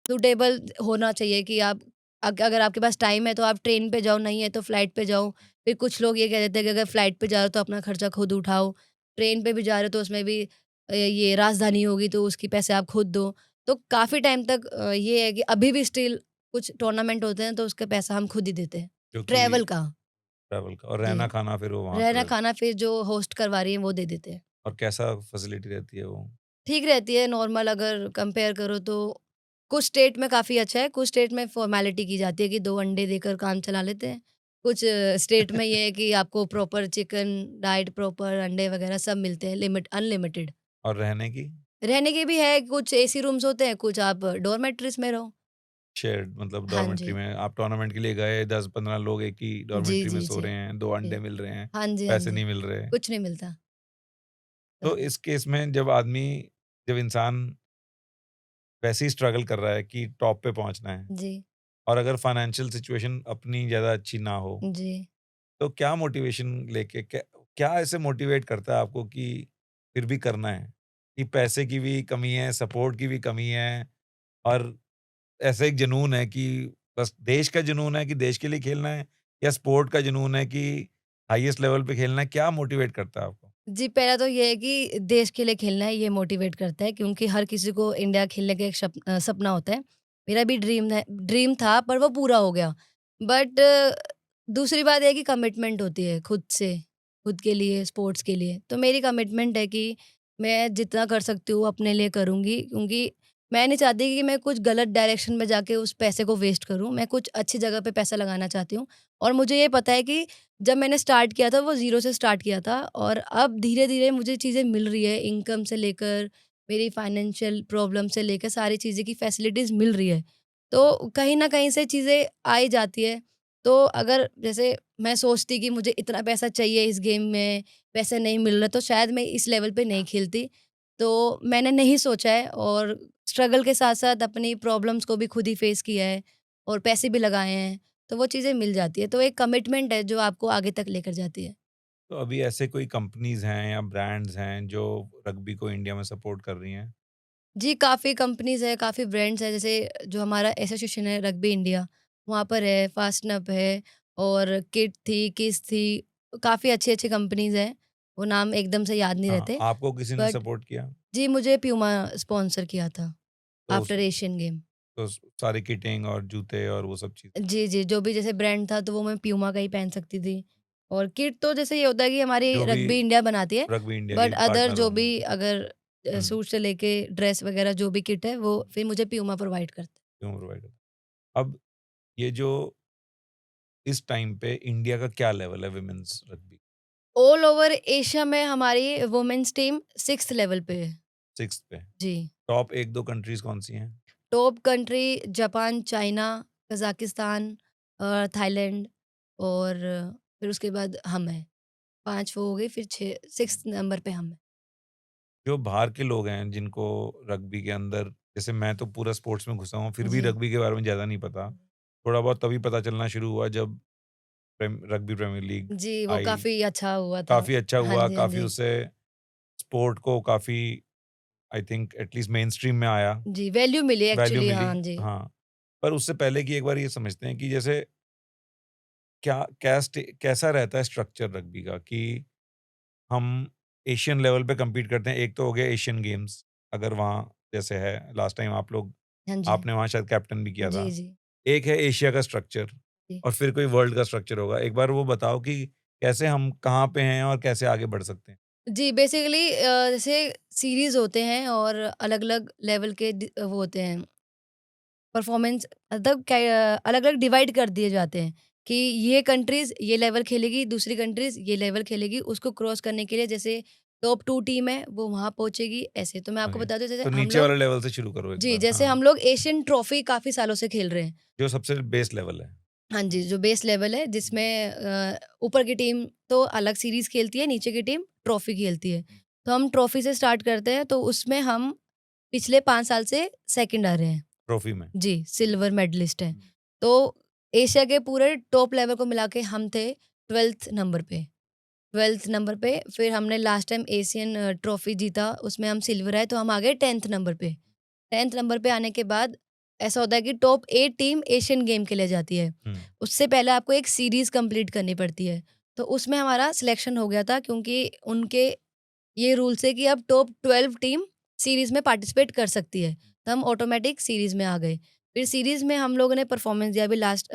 सूटेबल होना चाहिए कि आप अगर आपके पास टाइम है तो आप ट्रेन पे जाओ, नहीं है तो फ्लाइट पे जाओ। फिर कुछ लोग ये कह देते हैं कि अगर फ्लाइट पे जा रहे हो तो अपना खर्चा खुद उठाओ, ट्रेन पे भी जा रहे हो तो उसमें भी ये राजधानी होगी तो उसके पैसे आप खुद दो। तो काफ़ी टाइम तक ये है कि अभी भी स्टिल कुछ टूर्नामेंट होते हैं तो उसका पैसा हम खुद ही देते हैं, जो कि ट्रैवल का। ट्रैवल का और जी, रहना-खाना फिर वो वहाँ का रहना रहता है। खाना फिर जो होस्ट करवा रही है वो दे देते हैं। और कैसा फैसिलिटी रहती है वो? ठीक रहती है नॉर्मल, अगर कंपेयर करो तो कुछ स्टेट में काफ़ी अच्छा है, कुछ स्टेट में फ़ॉर्मेलिटी की जाती है कि 2 अंडे देकर काम चला लेते हैं। कुछ स्टेट में ये है कि आपको प्रॉपर चिकन, डाइट प्रॉपर, अंडे वगैरह सब मिलते हैं अनलिमिटेड। और रहने की? रहने की भी है, कुछ एसी रूम्स होते हैं, कुछ आप डॉर्मेट्रीज़ में रहो। शेयर्ड मतलब हाँ डॉर्मेट्री जी। में आप टूर्नामेंट के लिए गए, 10-15 लोग एक ही जी, डॉर्मेट्री में जी, सो जी। रहे हैं, 2 जी। अंडे मिल रहे हैं, हाँ जी, हाँ पैसे जी। नहीं मिल रहे। कुछ नहीं मिलता। तो तो इस केस में जब इंसान वैसे ही स्ट्रगल कर रहा है कि टॉप पे पहुँचना है जी, और अगर फाइनेंशियल सिचुएशन अपनी ज़्यादा अच्छी ना हो, जी। तो क्या मोटिवेशन लेके क्या क्या ऐसे मोटिवेट करता है आपको कि फिर भी करना है? कि पैसे की भी कमी है, सपोर्ट की भी कमी है और ऐसा एक जुनून है कि बस देश का जुनून है कि देश के लिए खेलना है या स्पोर्ट का जुनून है कि हाईएस्ट लेवल पे खेलना है? क्या मोटिवेट करता है आपको? जी, पहला तो ये है कि देश के लिए खेलना है, ये मोटिवेट करता है क्योंकि हर किसी को इंडिया खेलने का एक सपना होता है। मेरा भी ड्रीम था पर वो पूरा हो गया। बट दूसरी बात ये है कि कमिटमेंट होती है खुद से, खुद के लिए, स्पोर्ट्स के लिए। तो मेरी कमिटमेंट है कि मैं जितना कर सकती हूँ अपने लिए करूँगी, क्योंकि मैं नहीं चाहती कि मैं कुछ गलत डायरेक्शन में जाके उस पैसे को वेस्ट करूँ। मैं कुछ अच्छी जगह पे पैसा लगाना चाहती हूँ और मुझे ये पता है कि जब मैंने स्टार्ट किया था वो ज़ीरो से स्टार्ट किया था और अब धीरे-धीरे मुझे चीज़ें मिल रही है, इनकम से लेकर मेरी फाइनेंशियल प्रॉब्लम से लेकर सारी चीज़ें की फैसिलिटीज़ मिल रही है। तो कहीं न कहीं से चीज़ें आ ही जाती है। तो अगर जैसे मैं सोचती कि मुझे इतना पैसा चाहिए इस गेम में, पैसे नहीं मिल रहे, तो शायद मैं इस लेवल पे नहीं खेलती। तो मैंने नहीं सोचा है और स्ट्रगल के साथ-साथ अपनी प्रॉब्लम्स को भी खुद ही फेस किया है और पैसे भी लगाए हैं। तो वो चीज़ें मिल जाती है। तो एक कमिटमेंट है जो आपको आगे तक लेकर जाती है। तो अभी ऐसे कोई कंपनीज़ हैं या ब्रांड्स हैं जो रग्बी को इंडिया में सपोर्ट कर रही हैं? जी, काफ़ी कंपनीज़ है, काफ़ी ब्रांड्स हैं, जैसे जो हमारा एसोसिएशन है रग्बी इंडिया, वहाँ पर है, फास्टनअप है और किट थी, किस थी, काफ़ी अच्छी-अच्छी कंपनीज़ हैं। वो नाम एकदम से याद नहीं हाँ, रहते। आपको किसी ने बट सपोर्ट किया? जी, मुझे प्यूमा स्पॉन्सर किया था तो उस आफ्टर एशियन गेम। तो सारी किटिंग और जूते और वो सब चीज़ें? जी, जी, जो भी जैसे ब्रांड था तो वो मैं प्यूमा का ही पहन सकती थी और किट तो जैसे ये होता है कि हमारी जो भी रग्बी इंडिया बनाती है, रग्बी इंडिया बट के अदर पार्टनर जो होंगे। भी अगर हुँ, सूट से लेके ड्रेस वगैरह जो भी किट है वो फिर मुझे प्यूमा प्रोवाइड करता है। क्यों प्रोवाइड अब ये जो इस टाइम पे इंडिया का क्या लेवल है women's rugby? All over Asia में हमारी वुमेन्स टीम 6th लेवल पे है। 6th पे। जी। टॉप 1-2 कंट्रीज़ कौन-सी हैं? Top country Japan, China, Kazakhstan Thailand और फिर उसके बाद हम हैं। 5 वो हो गई, फिर 6 6th नंबर पे हम हैं। जो बाहर के लोग हैं जिनको रग्बी के अंदर जैसे मैं तो पूरा स्पोर्ट्स में घुसा हूँ, फिर भी जी। रग्बी के बारे में ज़्यादा नहीं पता। थोड़ा बहुत तभी पता चलना शुरू हुआ जब रग्बी प्रीमियर लीग जी, वो आई। काफ़ी अच्छा हुआ था। काफ़ी अच्छा हाँ हुआ, जी, हाँ काफ़ी जी। उससे स्पोर्ट को काफ़ी आई थिंक एटलीस्ट मेनस्ट्रीम में आया, जी, वैल्यू मिली वैल्यू एक्चुअली, मिली। हाँ जी। हाँ, पर उससे पहले की एक बार ये समझते हैं कि जैसे कैसा रहता है स्ट्रक्चर रग्बी का कि हम एशियन लेवल पे compete करते हैं। एक तो हो गया एशियन गेम्स, अगर वहाँ जैसे है लास्ट टाइम हाँ जी। आपने वहाँ शायद कैप्टन भी किया जी, था। जी, एक है एशिया का स्ट्रक्चर जी। और फिर कोई वर्ल्ड का स्ट्रक्चर होगा। एक बार वो बताओ कि कैसे हम कहाँ पे हैं और कैसे आगे बढ़ सकते हैं? जी, बेसिकली जैसे सीरीज़ होते हैं और अलग-अलग लेवल के वो होते हैं परफॉर्मेंस, मतलब अलग-अलग डिवाइड कर दिए जाते हैं कि ये कंट्रीज़ ये लेवल खेलेगी, दूसरी कंट्रीज़ ये लेवल खेलेगी। उसको क्रॉस करने के लिए जैसे टॉप 2 टीम है, वो वहाँ पहुँचेगी ऐसे। तो मैं आपको ओके, बता दूँ जैसे तो हम नीचे लोग वाले लेवल से शुरू करो एक जी, बार। जैसे हाँ, हम लोग एशियन ट्रॉफी काफ़ी सालों से खेल रहे हैं। जो सबसे बेस लेवल है। हाँ जी, जो बेस लेवल है जिसमें ऊपर की टीम तो अलग सीरीज़ खेलती है, नीचे की टीम ट्रॉफी खेलती है। तो हम ट्रॉफी से स्टार्ट करते हैं, तो उसमें हम पिछले 5 साल से सेकंड आ रहे हैं। ट्रॉफी में। जी, सिल्वर मेडलिस्ट हैं। तो एशिया के पूरे टॉप लेवल को मिला के हम थे 12th नंबर पे। 12th नंबर पे, फिर हमने लास्ट टाइम एशियन ट्रॉफी जीता, उसमें हम सिल्वर आए, तो हम आ गए 10th नंबर पे। 10th नंबर पे आने के बाद ऐसा होता है कि टॉप 8 टीम एशियन गेम के लिए जाती है। हुँ, उससे पहले आपको एक सीरीज़ कंप्लीट करनी पड़ती है। तो उसमें हमारा सिलेक्शन हो गया था क्योंकि उनके ये रूल्स है कि अब टॉप 12 टीम सीरीज़ में पार्टिसिपेट कर सकती है। तो हम ऑटोमैटिक सीरीज़ में आ गए। फिर सीरीज़ में हम लोगों ने परफ़ॉर्मेंस दिया,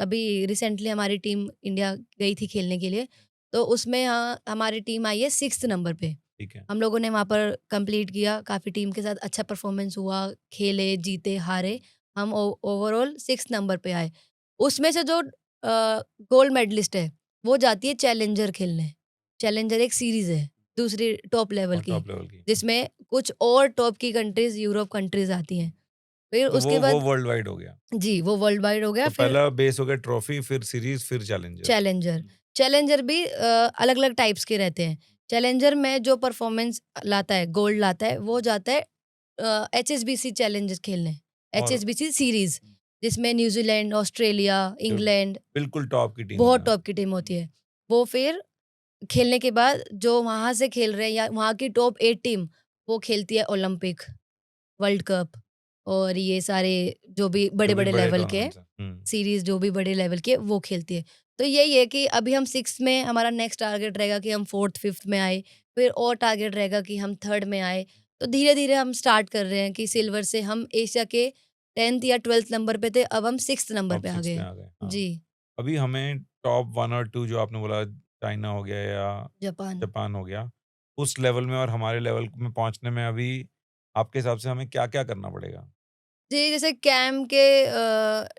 अभी रिसेंटली हमारी टीम इंडिया गई थी खेलने के लिए, तो उसमें हमारी टीम आई है 6th नंबर पे। ठीक है। हम लोगों ने वहाँ पर कंप्लीट किया, काफ़ी टीम के साथ अच्छा परफ़ॉर्मेंस हुआ, खेले, जीते, हारे, हम ओ ओवरऑल 6th नंबर पे आए। उसमें से जो गोल्ड मेडलिस्ट है, वो जाती है चैलेंजर खेलने। चैलेंजर एक सीरीज़ है, दूसरी टॉप लेवल और की, टॉप लेवल की। जिसमें कुछ और टॉप की कंट्रीज़, यूरोप कंट्रीज़ आती हैं। फिर तो उसके वो बाद वर्ल्ड वाइड हो गया। जी, वो वर्ल्ड वाइड हो गया, तो फिर पहला बेस हो गया ट्रॉफी, फिर सीरीज़, फिर चैलेंजर। चैलेंजर। चैलेंजर भी अलग-अलग टाइप्स के रहते हैं। चैलेंजर में जो परफ़ॉर्मेंस लाता है, गोल्ड लाता है, वो जाता है एचएसबीसी चैलेंजर्स खेलने, और एचएसबीसी सीरीज़, जिसमें न्यूज़ीलैंड, ऑस्ट्रेलिया, जो इंग्लैंड, बिल्कुल टॉप की टीम्स बहुत हैं। टॉप की टीम होती है। वो फिर खेलने के बाद जो वहाँ से खेल रहे हैं या वहाँ की टॉप 8 टीम, वो खेलती है ओलंपिक, वर्ल्ड कप और ये सारे जो भी जो भी बड़े-बड़े बड़े लेवल के टूर्नामेंट्स हैं। हुँ। सीरीज़, जो भी बड़े लेवल के, वो खेलती है। तो यही है कि अभी हम 6th में, हमारा नेक्स्ट टारगेट रहेगा कि हम 4th, 5th में आए, फिर और टारगेट रहेगा कि हम 3rd में आए। तो धीरे-धीरे हम स्टार्ट कर रहे हैं कि सिल्वर से हम एशिया के 10th या 12th नंबर पे थे, अब हम 6th नंबर टॉप पे आ 6 गए में हैं। आ गए। हाँ। जी, अभी हमें टॉप 1 और 2 जो आपने बोला चाइना हो गया या जापान। जापान हो गया, उस लेवल में और हमारे लेवल में पहुँचने में अभी आपके हिसाब से हमें क्या-क्या करना पड़ेगा? जी, जैसे कैंप के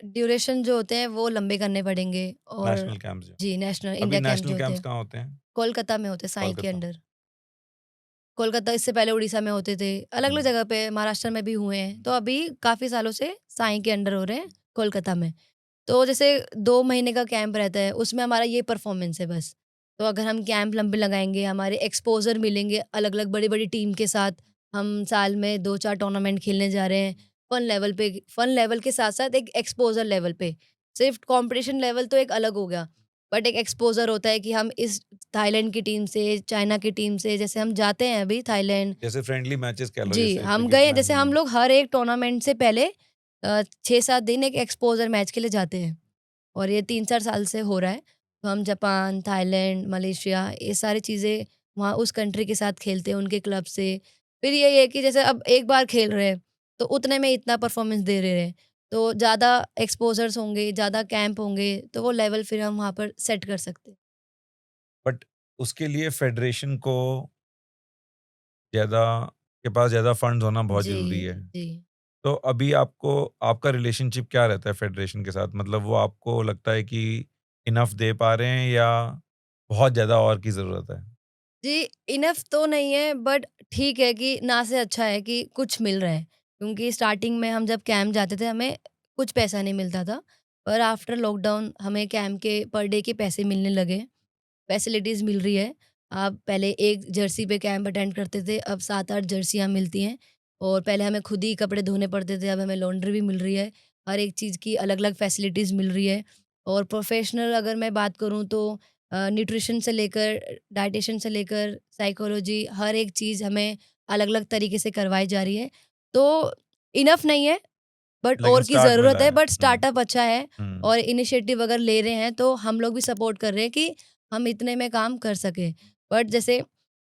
ड्यूरेशन जो होते हैं वो लंबे करने पड़ेंगे और नेशनल कैंप्स जो। जी, नेशनल अभी इंडिया कैंप नेशनल जो होते कैंप्स हैं, कहाँ होते हैं? कोलकाता में होते हैं, साई के कोलकाता। अंडर। कोलकाता, इससे पहले उड़ीसा में होते थे, अलग-अलग हुँ। जगह पे महाराष्ट्र में भी हुए हैं। तो अभी काफ़ी सालों से साई के अंडर हो रहे हैं कोलकाता में। तो जैसे 2 महीने का कैंप रहता है, उसमें हमारा ये परफ़ॉर्मेंस है बस। तो अगर हम कैंप लंबे लगाएँगे, हमारे एक्सपोज़र मिलेंगे अलग-अलग बड़ी-बड़ी टीम के साथ, हम साल में 2-4 टूर्नामेंट खेलने जा रहे हैं, फ़न लेवल के साथ-साथ एक एक्सपोज़र लेवल पे। सिर्फ़ कॉम्पिटिशन लेवल तो एक अलग हो गया, बट एक एक्सपोज़र होता है कि हम इस थाईलैंड की टीम से, चाइना की टीम से, जैसे हम जाते हैं अभी थाईलैंड। जैसे फ्रेंडली मैचेस कह लो जी, जैसे हम क्रिकेट गए, में। जैसे हम हुँ। लोग हर एक टूर्नामेंट से पहले 6-7 दिन एक एक्सपोज़र मैच के लिए जाते हैं और ये 3-4 साल से हो रहा है। तो हम जापान, थाईलैंड, मलेशिया, ये सारी चीज़ें वहाँ उस कंट्री के साथ खेलते हैं, उनके क्लब से। फिर ये है कि जैसे अब एक बार खेल रहे हैं, तो उतने में इतना परफ़ॉर्मेंस दे रहे हैं। तो ज़्यादा एक्सपोज़र्स होंगे, ज़्यादा कैंप होंगे, तो वो लेवल फिर हम वहाँ पर सेट कर सकते हैं। बट उसके लिए फेडरेशन को ज़्यादा के पास ज़्यादा फंड्स होना बहुत जी, ज़रूरी है। जी। तो अभी आपको आपका रिलेशनशिप क्या रहता है फेडरेशन के साथ? मतलब वो आपको लगता है कि इनफ दे पा रहे हैं या बहुत ज़्यादा और की ज़रूरत है? जी, इनफ तो नहीं है, बट ठीक है कि ना से अच्छा है कि कुछ मिल रहा है। क्योंकि स्टार्टिंग में हम जब कैंप जाते थे, हमें कुछ पैसा नहीं मिलता था। पर आफ्टर लॉकडाउन हमें कैंप के पर डे के पैसे मिलने लगे। फैसिलिटीज़ मिल रही है। आप पहले 1 जर्सी पे कैंप अटेंड करते थे, अब 7-8 जर्सियाँ मिलती हैं और पहले हमें खुद ही कपड़े धोने पड़ते थे, अब हमें लॉन्ड्री भी मिल रही है। हर एक चीज़ की अलग-अलग फैसिलिटीज़ मिल रही है और प्रोफ़ेशनल अगर मैं बात करूँ तो न्यूट्रिशन से लेकर, डायटीशियन से लेकर, साइकोलॉजी, हर एक चीज़ हमें अलग-अलग तरीके से करवाई जा रही है। तो इनफ नहीं है, बट लेकिन और की स्टार्ट ज़रूरत मिला है, है। बट हुँ, स्टार्टअप अच्छा है हुँ। और इनिशिएटिव अगर ले रहे हैं, तो हम लोग भी सपोर्ट कर रहे हैं कि हम इतने में काम कर सकें। बट जैसे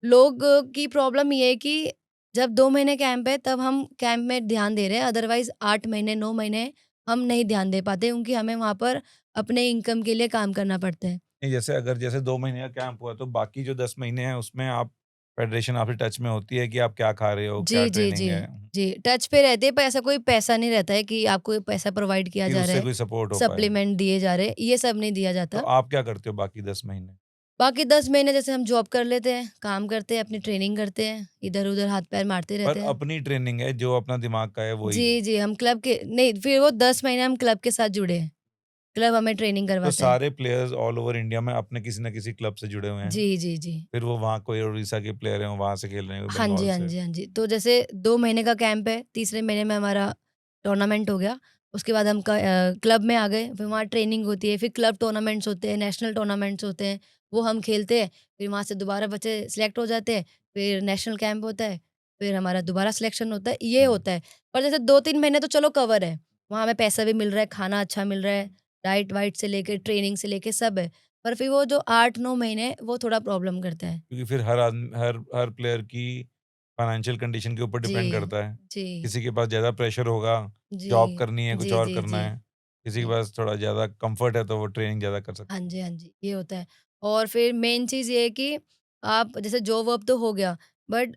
लोग की प्रॉब्लम ये है कि जब 2 महीने कैंप है, तब हम कैंप में ध्यान दे रहे हैं, अदरवाइज़ 8 महीने, 9 महीने हम नहीं ध्यान दे पाते क्योंकि हमें वहाँ पर अपने इनकम के लिए काम करना पड़ता है। नहीं, जैसे अगर जैसे 2 महीने का कैंप हुआ तो बाकी जो 10 महीने हैं उसमें आप फेडरेशन आपसे टच में होती है कि आप क्या खा रहे हो, क्या जी, जी, ट्रेनिंग जी। है? जी, टच पे रहते हैं, पर ऐसा कोई पैसा नहीं रहता है कि आपको पैसा प्रोवाइड किया कि जा रहा उससे है, कोई सपोर्ट हो पाए? सप्लीमेंट दिए जा रहे हैं, ये सब नहीं दिया तो जाता। आप क्या करते हो बाकी 10 महीने? बाकी 10 महीने जैसे हम जॉब कर लेते हैं, काम करते हैं, अपनी ट्रेनिंग करते हैं, इधर-उधर हाथ-पैर मारते पर रहते हैं। अपनी ट्रेनिंग है, जो अपना दिमाग का है वही। जी, जी, हम क्लब के नहीं, फिर वो 10 महीने हम क्लब के साथ जुड़े हैं। क्लब हमें ट्रेनिंग तो करवाता है। सारे प्लेयर्स ऑल ओवर इंडिया में अपने किसी न किसी क्लब से जुड़े हुए हैं। जी, जी, जी। फिर वो वहाँ कोई उड़ीसा के प्लेयर हैं, वो वहाँ से खेल रहे हैं, कोई हाँ जी, बंगाल हाँ से। जी, हाँ जी। तो जैसे 2 महीने का कैंप है, तीसरे महीने में हमारा टूर्नामेंट हो गया। उसके बाद हम क्लब में आ गए, फिर वहाँ ट्रेनिंग होती है, फिर क्लब टूर्नामेंट्स होते हैं, नेशनल टूर्नामेंट्स होते हैं, वो हम खेलते हैं। फिर वहाँ से दोबारा बच्चे सेलेक्ट हो जाते हैं, फिर नेशनल कैंप होता है, फिर हमारा दोबारा सिलेक्शन होता है, ये हुँ। होता है। पर जैसे 2-3 महीने तो चलो कवर है, वहाँ हमें पैसा भी मिल रहा है, खाना अच्छा मिल रहा है, डाइट-वाइट से लेके, ट्रेनिंग से लेके सब है। पर फिर वो जो 8-9 महीने, वो थोड़ा प्रॉब्लम करता है। क्योंकि फिर हर आदमी हर हर प्लेयर की फाइनेंशियल कंडीशन के ऊपर जी, डिपेंड करता है। जी, किसी के पास ज़्यादा प्रेशर होगा, जी, जॉब करनी है, कुछ जी, और जी, करना जी, है। किसी के जी। पास थोड़ा ज़्यादा कम्फर्ट है तो वो ट्रेनिंग ज़्यादा कर हाँ सकता है। जी, हाँ जी, ये होता है। और फिर मेन चीज़ ये है कि आप जैसे जॉब-वॉब तो हो गया, बट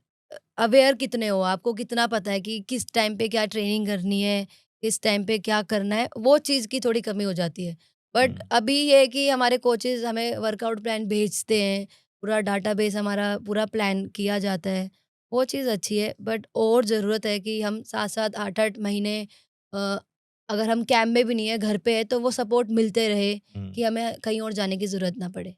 अवेयर कितने हो? आपको कितना पता है कि किस टाइम पे क्या ट्रेनिंग करनी है, किस टाइम पे क्या करना है, वो चीज़ की थोड़ी कमी हो जाती है। हुँ, बट अभी ये है कि हमारे कोचेज़ हमें वर्कआउट प्लान भेजते हैं, पूरा डाटाबेस हमारा पूरा प्लान किया जाता है, वो चीज़ अच्छी है। बट और ज़रूरत है कि हम 7-7, 8-8 महीने अ, अगर हम कैंप में भी नहीं है, घर पे है, तो वो सपोर्ट मिलते रहे हुँ। कि हमें कहीं और जाने की ज़रूरत ना पड़े।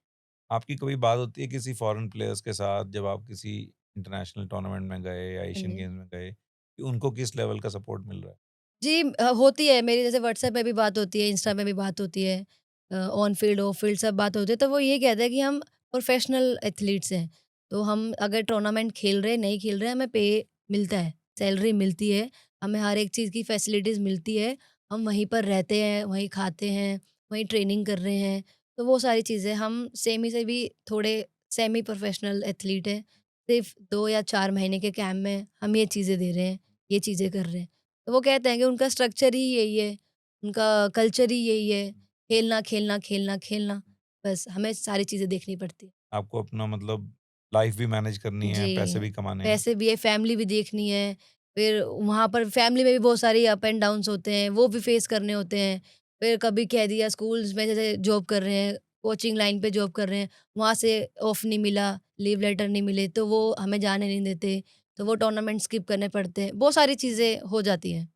आपकी कभी बात होती है किसी फॉरेन प्लेयर्स के साथ जब आप किसी इंटरनेशनल टूर्नामेंट में गए या हाँ एशियन जी। गेम्स में गए, कि उनको किस लेवल का सपोर्ट मिल रहा है? जी होती है मेरी जैसे व्हाट्सएप में भी बात होती है, इंस्टा में भी बात होती है। ऑन फील्ड, ऑफ फील्ड सब बात होती है, तो वो ये कहते हैं कि हम प्रोफेशनल एथलीट्स हैं। तो हम अगर टूर्नामेंट खेल रहे हैं, नहीं खेल रहे हैं, हमें पे मिलता है, सैलरी मिलती है, हमें हर एक चीज़ की फैसिलिटीज़ मिलती है। हम वहीं पर रहते हैं, वहीं खाते हैं, वहीं ट्रेनिंग कर रहे हैं। तो वो सारी चीज़ें हम सेमी से भी थोड़े सेमी प्रोफेशनल एथलीट हैं। सिर्फ़ 2 या 4 महीने के कैंप में हम ये चीज़ें दे रहे हैं, ये चीज़ें कर रहे हैं। तो वो कहते हैं कि उनका स्ट्रक्चर ही यही है, उनका कल्चर ही यही है, खेलना, खेलना, खेलना, खेलना, बस हमें सारी चीज़ें देखनी पड़ती हैं। आपको अपना मतलब लाइफ भी मैनेज करनी है, पैसे जी, भी कमाने हैं। पैसे भी है, फैमिली भी देखनी है, फिर वहाँ पर फैमिली में भी बहुत सारी अप एंड डाउन्स होते हैं, वो भी फेस करने होते हैं। फिर कभी कह दिया स्कूल्स में जैसे जॉब कर रहे हैं, कोचिंग लाइन पे जॉब कर रहे हैं, वहाँ से ऑफ नहीं मिला, लीव लेटर नहीं मिले, तो वो हमें जाने नहीं देते, तो वो टूर्नामेंट स्किप करने पड़ते हैं, बहुत सारी चीज़ें हो जाती हैं।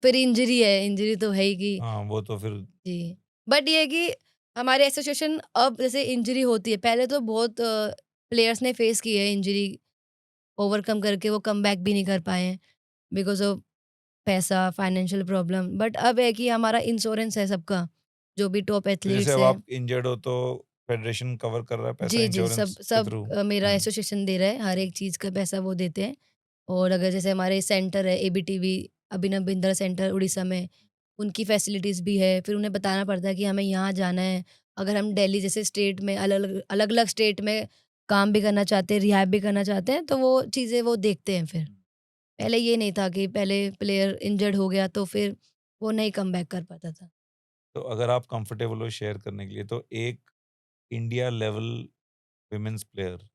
फिर इंजरी है, इंजरी तो है ही कि हाँ, वो तो फिर जी। बट ये है कि हमारे एसोसिएशन अब जैसे इंजरी होती है, पहले तो बहुत प्लेयर्स ने फेस की है इंजरी, ओवरकम करके वो कमबैक भी नहीं कर पाए हैं बिकॉज़ ऑफ पैसा, फाइनेंशियल प्रॉब्लम। बट अब है कि हमारा इंश्योरेंस है सबका, जो भी टॉप तो जैसे एथलीट्स अब हैं। आप इंजर्ड हो तो फेडरेशन कवर कर रहा है पैसा जी, जी, सब इंश्योरेंस के सब थ्रू? मेरा हुँ, एसोसिएशन दे रहा है, हर एक चीज़ का पैसा वो देते हैं। और अगर जैसे हमारे सेंटर है एबीटीवी, अभिनव बिंद्रा सेंटर उड़ीसा में, उनकी फैसिलिटीज़ भी है। फिर उन्हें बताना पड़ता है कि हमें यहाँ जाना है। अगर हम दिल्ली जैसे स्टेट में अलग-अलग स्टेट में काम भी करना चाहते हैं, रिहैब भी करना चाहते हैं, तो वो चीज़ें वो देखते हैं फिर। पहले ये नहीं था कि पहले प्लेयर इंजर्ड हो गया तो फिर वो नहीं कमबैक कर पाता था। तो अगर आप कंफर्टेबल हो शेयर करने के लिए तो एक इंडिया लेवल वुमेन्स प्लेयर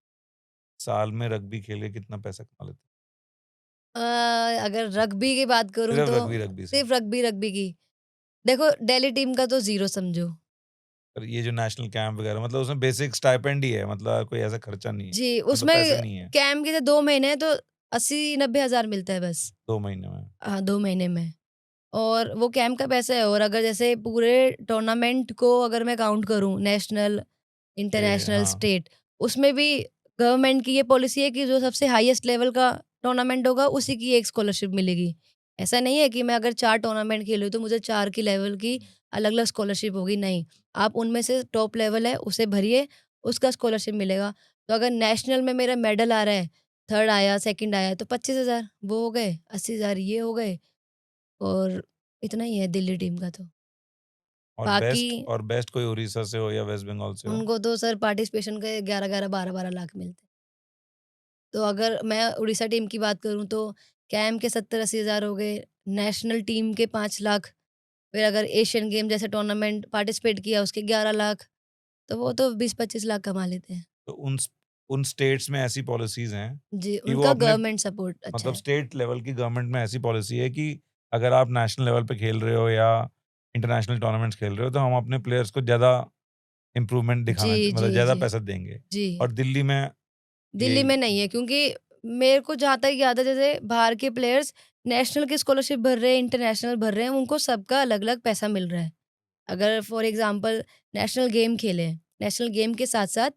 साल में रग्बी खेल के कितना पैसा कमा लेते हैं? अ, अगर रग्बी की बात करूँ सिर्फ तो रग्बी से। सिर्फ़ रग्बी की। देखो दिल्ली टीम का तो ज़ीरो समझो। पर ये जो नेशनल कैंप वगैरह मतलब उसमें बेसिक स्टाइपेंड ही है, मतलब कोई ऐसा खर्चा नहीं है, जी, मतलब उसमें पैसे नहीं है कैंप के तो 2 महीने हैं तो 80-90 हज़ार मिलता है बस। 2 महीने में। हाँ, 2 महीने में। और वो कैंप का पैसा है। और अगर जैसे पूरे टूर्नामेंट को अगर मैं काउंट करूँ, नेशनल, इंटरनेशनल, हाँ, स्टेट, उसमें भी गवर्नमेंट की ये पॉलिसी है कि जो सबसे हाईएस्ट लेवल का टूर्नामेंट होगा उसी की एक स्कॉलरशिप मिलेगी। ऐसा नहीं है कि मैं अगर 4 टूर्नामेंट खेली हूँ तो मुझे 4 की लेवल की अलग-अलग स्कॉलरशिप होगी, नहीं। आप उनमें से टॉप लेवल है उसे भरिए, उसका स्कॉलरशिप मिलेगा। तो अगर नेशनल में मेरा मेडल आ रहा है, 3rd आया, 2nd आया तो 25,000 वो हो गए, 80,000 ये हो गए। और इतना ही है दिल्ली टीम का तो। बाकी और बेस्ट कोई उड़ीसा से हो या वेस्ट बंगाल से हो? उनको तो सर पार्टिसिपेशन के 11-11, 12-12 लाख मिलते हैं। तो अगर मैं उड़ीसा टीम की बात करूँ तो कैंप के 70-80 हज़ार हो गए, नेशनल टीम के 5 लाख, फिर अगर एशियन गेम जैसे टूर्नामेंट पार्टिसिपेट किया उसके 11 लाख, तो वो तो 20-25 लाख कमा लेते हैं। तो उन स्टेट्स में ऐसी पॉलिसीज़ हैं जी, कि वो उनका अपने गवर्नमेंट सपोर्ट अच्छा मतलब है। स्टेट लेवल की गवर्नमेंट में ऐसी पॉलिसी है कि अगर आप नेशनल लेवल पे खेल रहे हो या इंटरनेशनल टूर्नामेंट्स खेल रहे हो, तो हम अपने प्लेयर्स को ज़्यादा इम्प्रूवमेंट जी, दिखाना च मतलब जी, ज़्यादा जी। पैसा देंगे। जी। और दिल्ली में ये दिल्ली में नहीं है क्योंकि मेरे को जहाँ तक याद है जैसे बाहर के प्लेयर्स नेशनल की स्कॉलरशिप भर रहे हैं, इंटरनेशनल भर रहे हैं, उनको सबका अलग-अलग पैसा मिल रहा है। अगर फॉर एग्ज़ाम्पल नेशनल गेम खेलें, नेशनल गेम के साथ-साथ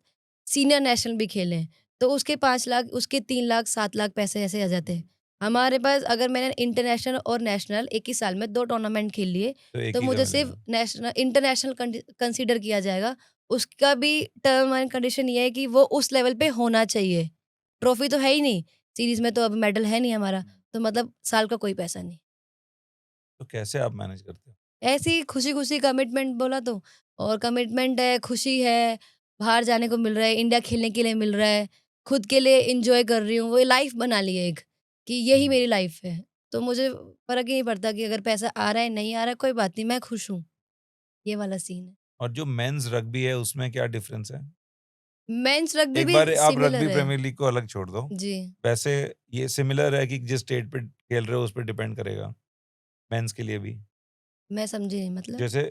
सीनियर नेशनल भी खेलें, तो उसके 5 लाख, उसके 3 लाख, 7 लाख पैसे ऐसे आ जाते हैं। हमारे पास अगर मैंने इंटरनेशनल और नेशनल एक ही साल में 2 टूर्नामेंट खेल लिए, तो एक तो ही का मुझे सिर्फ़ मिलेगा। इंटरनेशनल कंसीडर किया जाएगा। उसका भी टर्म एंड कंडीशन ये है कि वो उस लेवल पे होना चाहिए। ट्रॉफ़ी तो है ही नहीं, सीरीज़ में तो अब मेडल है नहीं हमारा, तो मतलब साल का कोई पैसा नहीं। तो कैसे आप मैनेज करते हो? ऐसे ही खुशी-खुशी कमिटमेंट बोला तो। और कमिटमेंट है, खुशी है, बाहर जाने को मिल रहा है, इंडिया खेलने के लिए मिल रहा है, खुद के लिए एन्जॉय कर रही हूँ, वो लाइफ़ बना ली है एक, कि यही हुँ। मेरी लाइफ़ है। तो मुझे फ़र्क ही नहीं पड़ता कि अगर पैसा आ रहा है, नहीं आ रहा है, कोई बात नहीं, मैं खुश हूँ। ये वाला सीन है। और जो मेन्स रग्बी है उसमें क्या डिफरेंस है? मेंस रग्बी एक भी बार आप रग्बी सिमिलर है। प्रीमियर लीग को अलग छोड़ दो। जी, वैसे ये सिमिलर है कि जिस स्टेट पे खेल रहे हो उस पे डिपेंड करेगा, मेन्स के लिए भी? मैं समझी नहीं मतलब? जैसे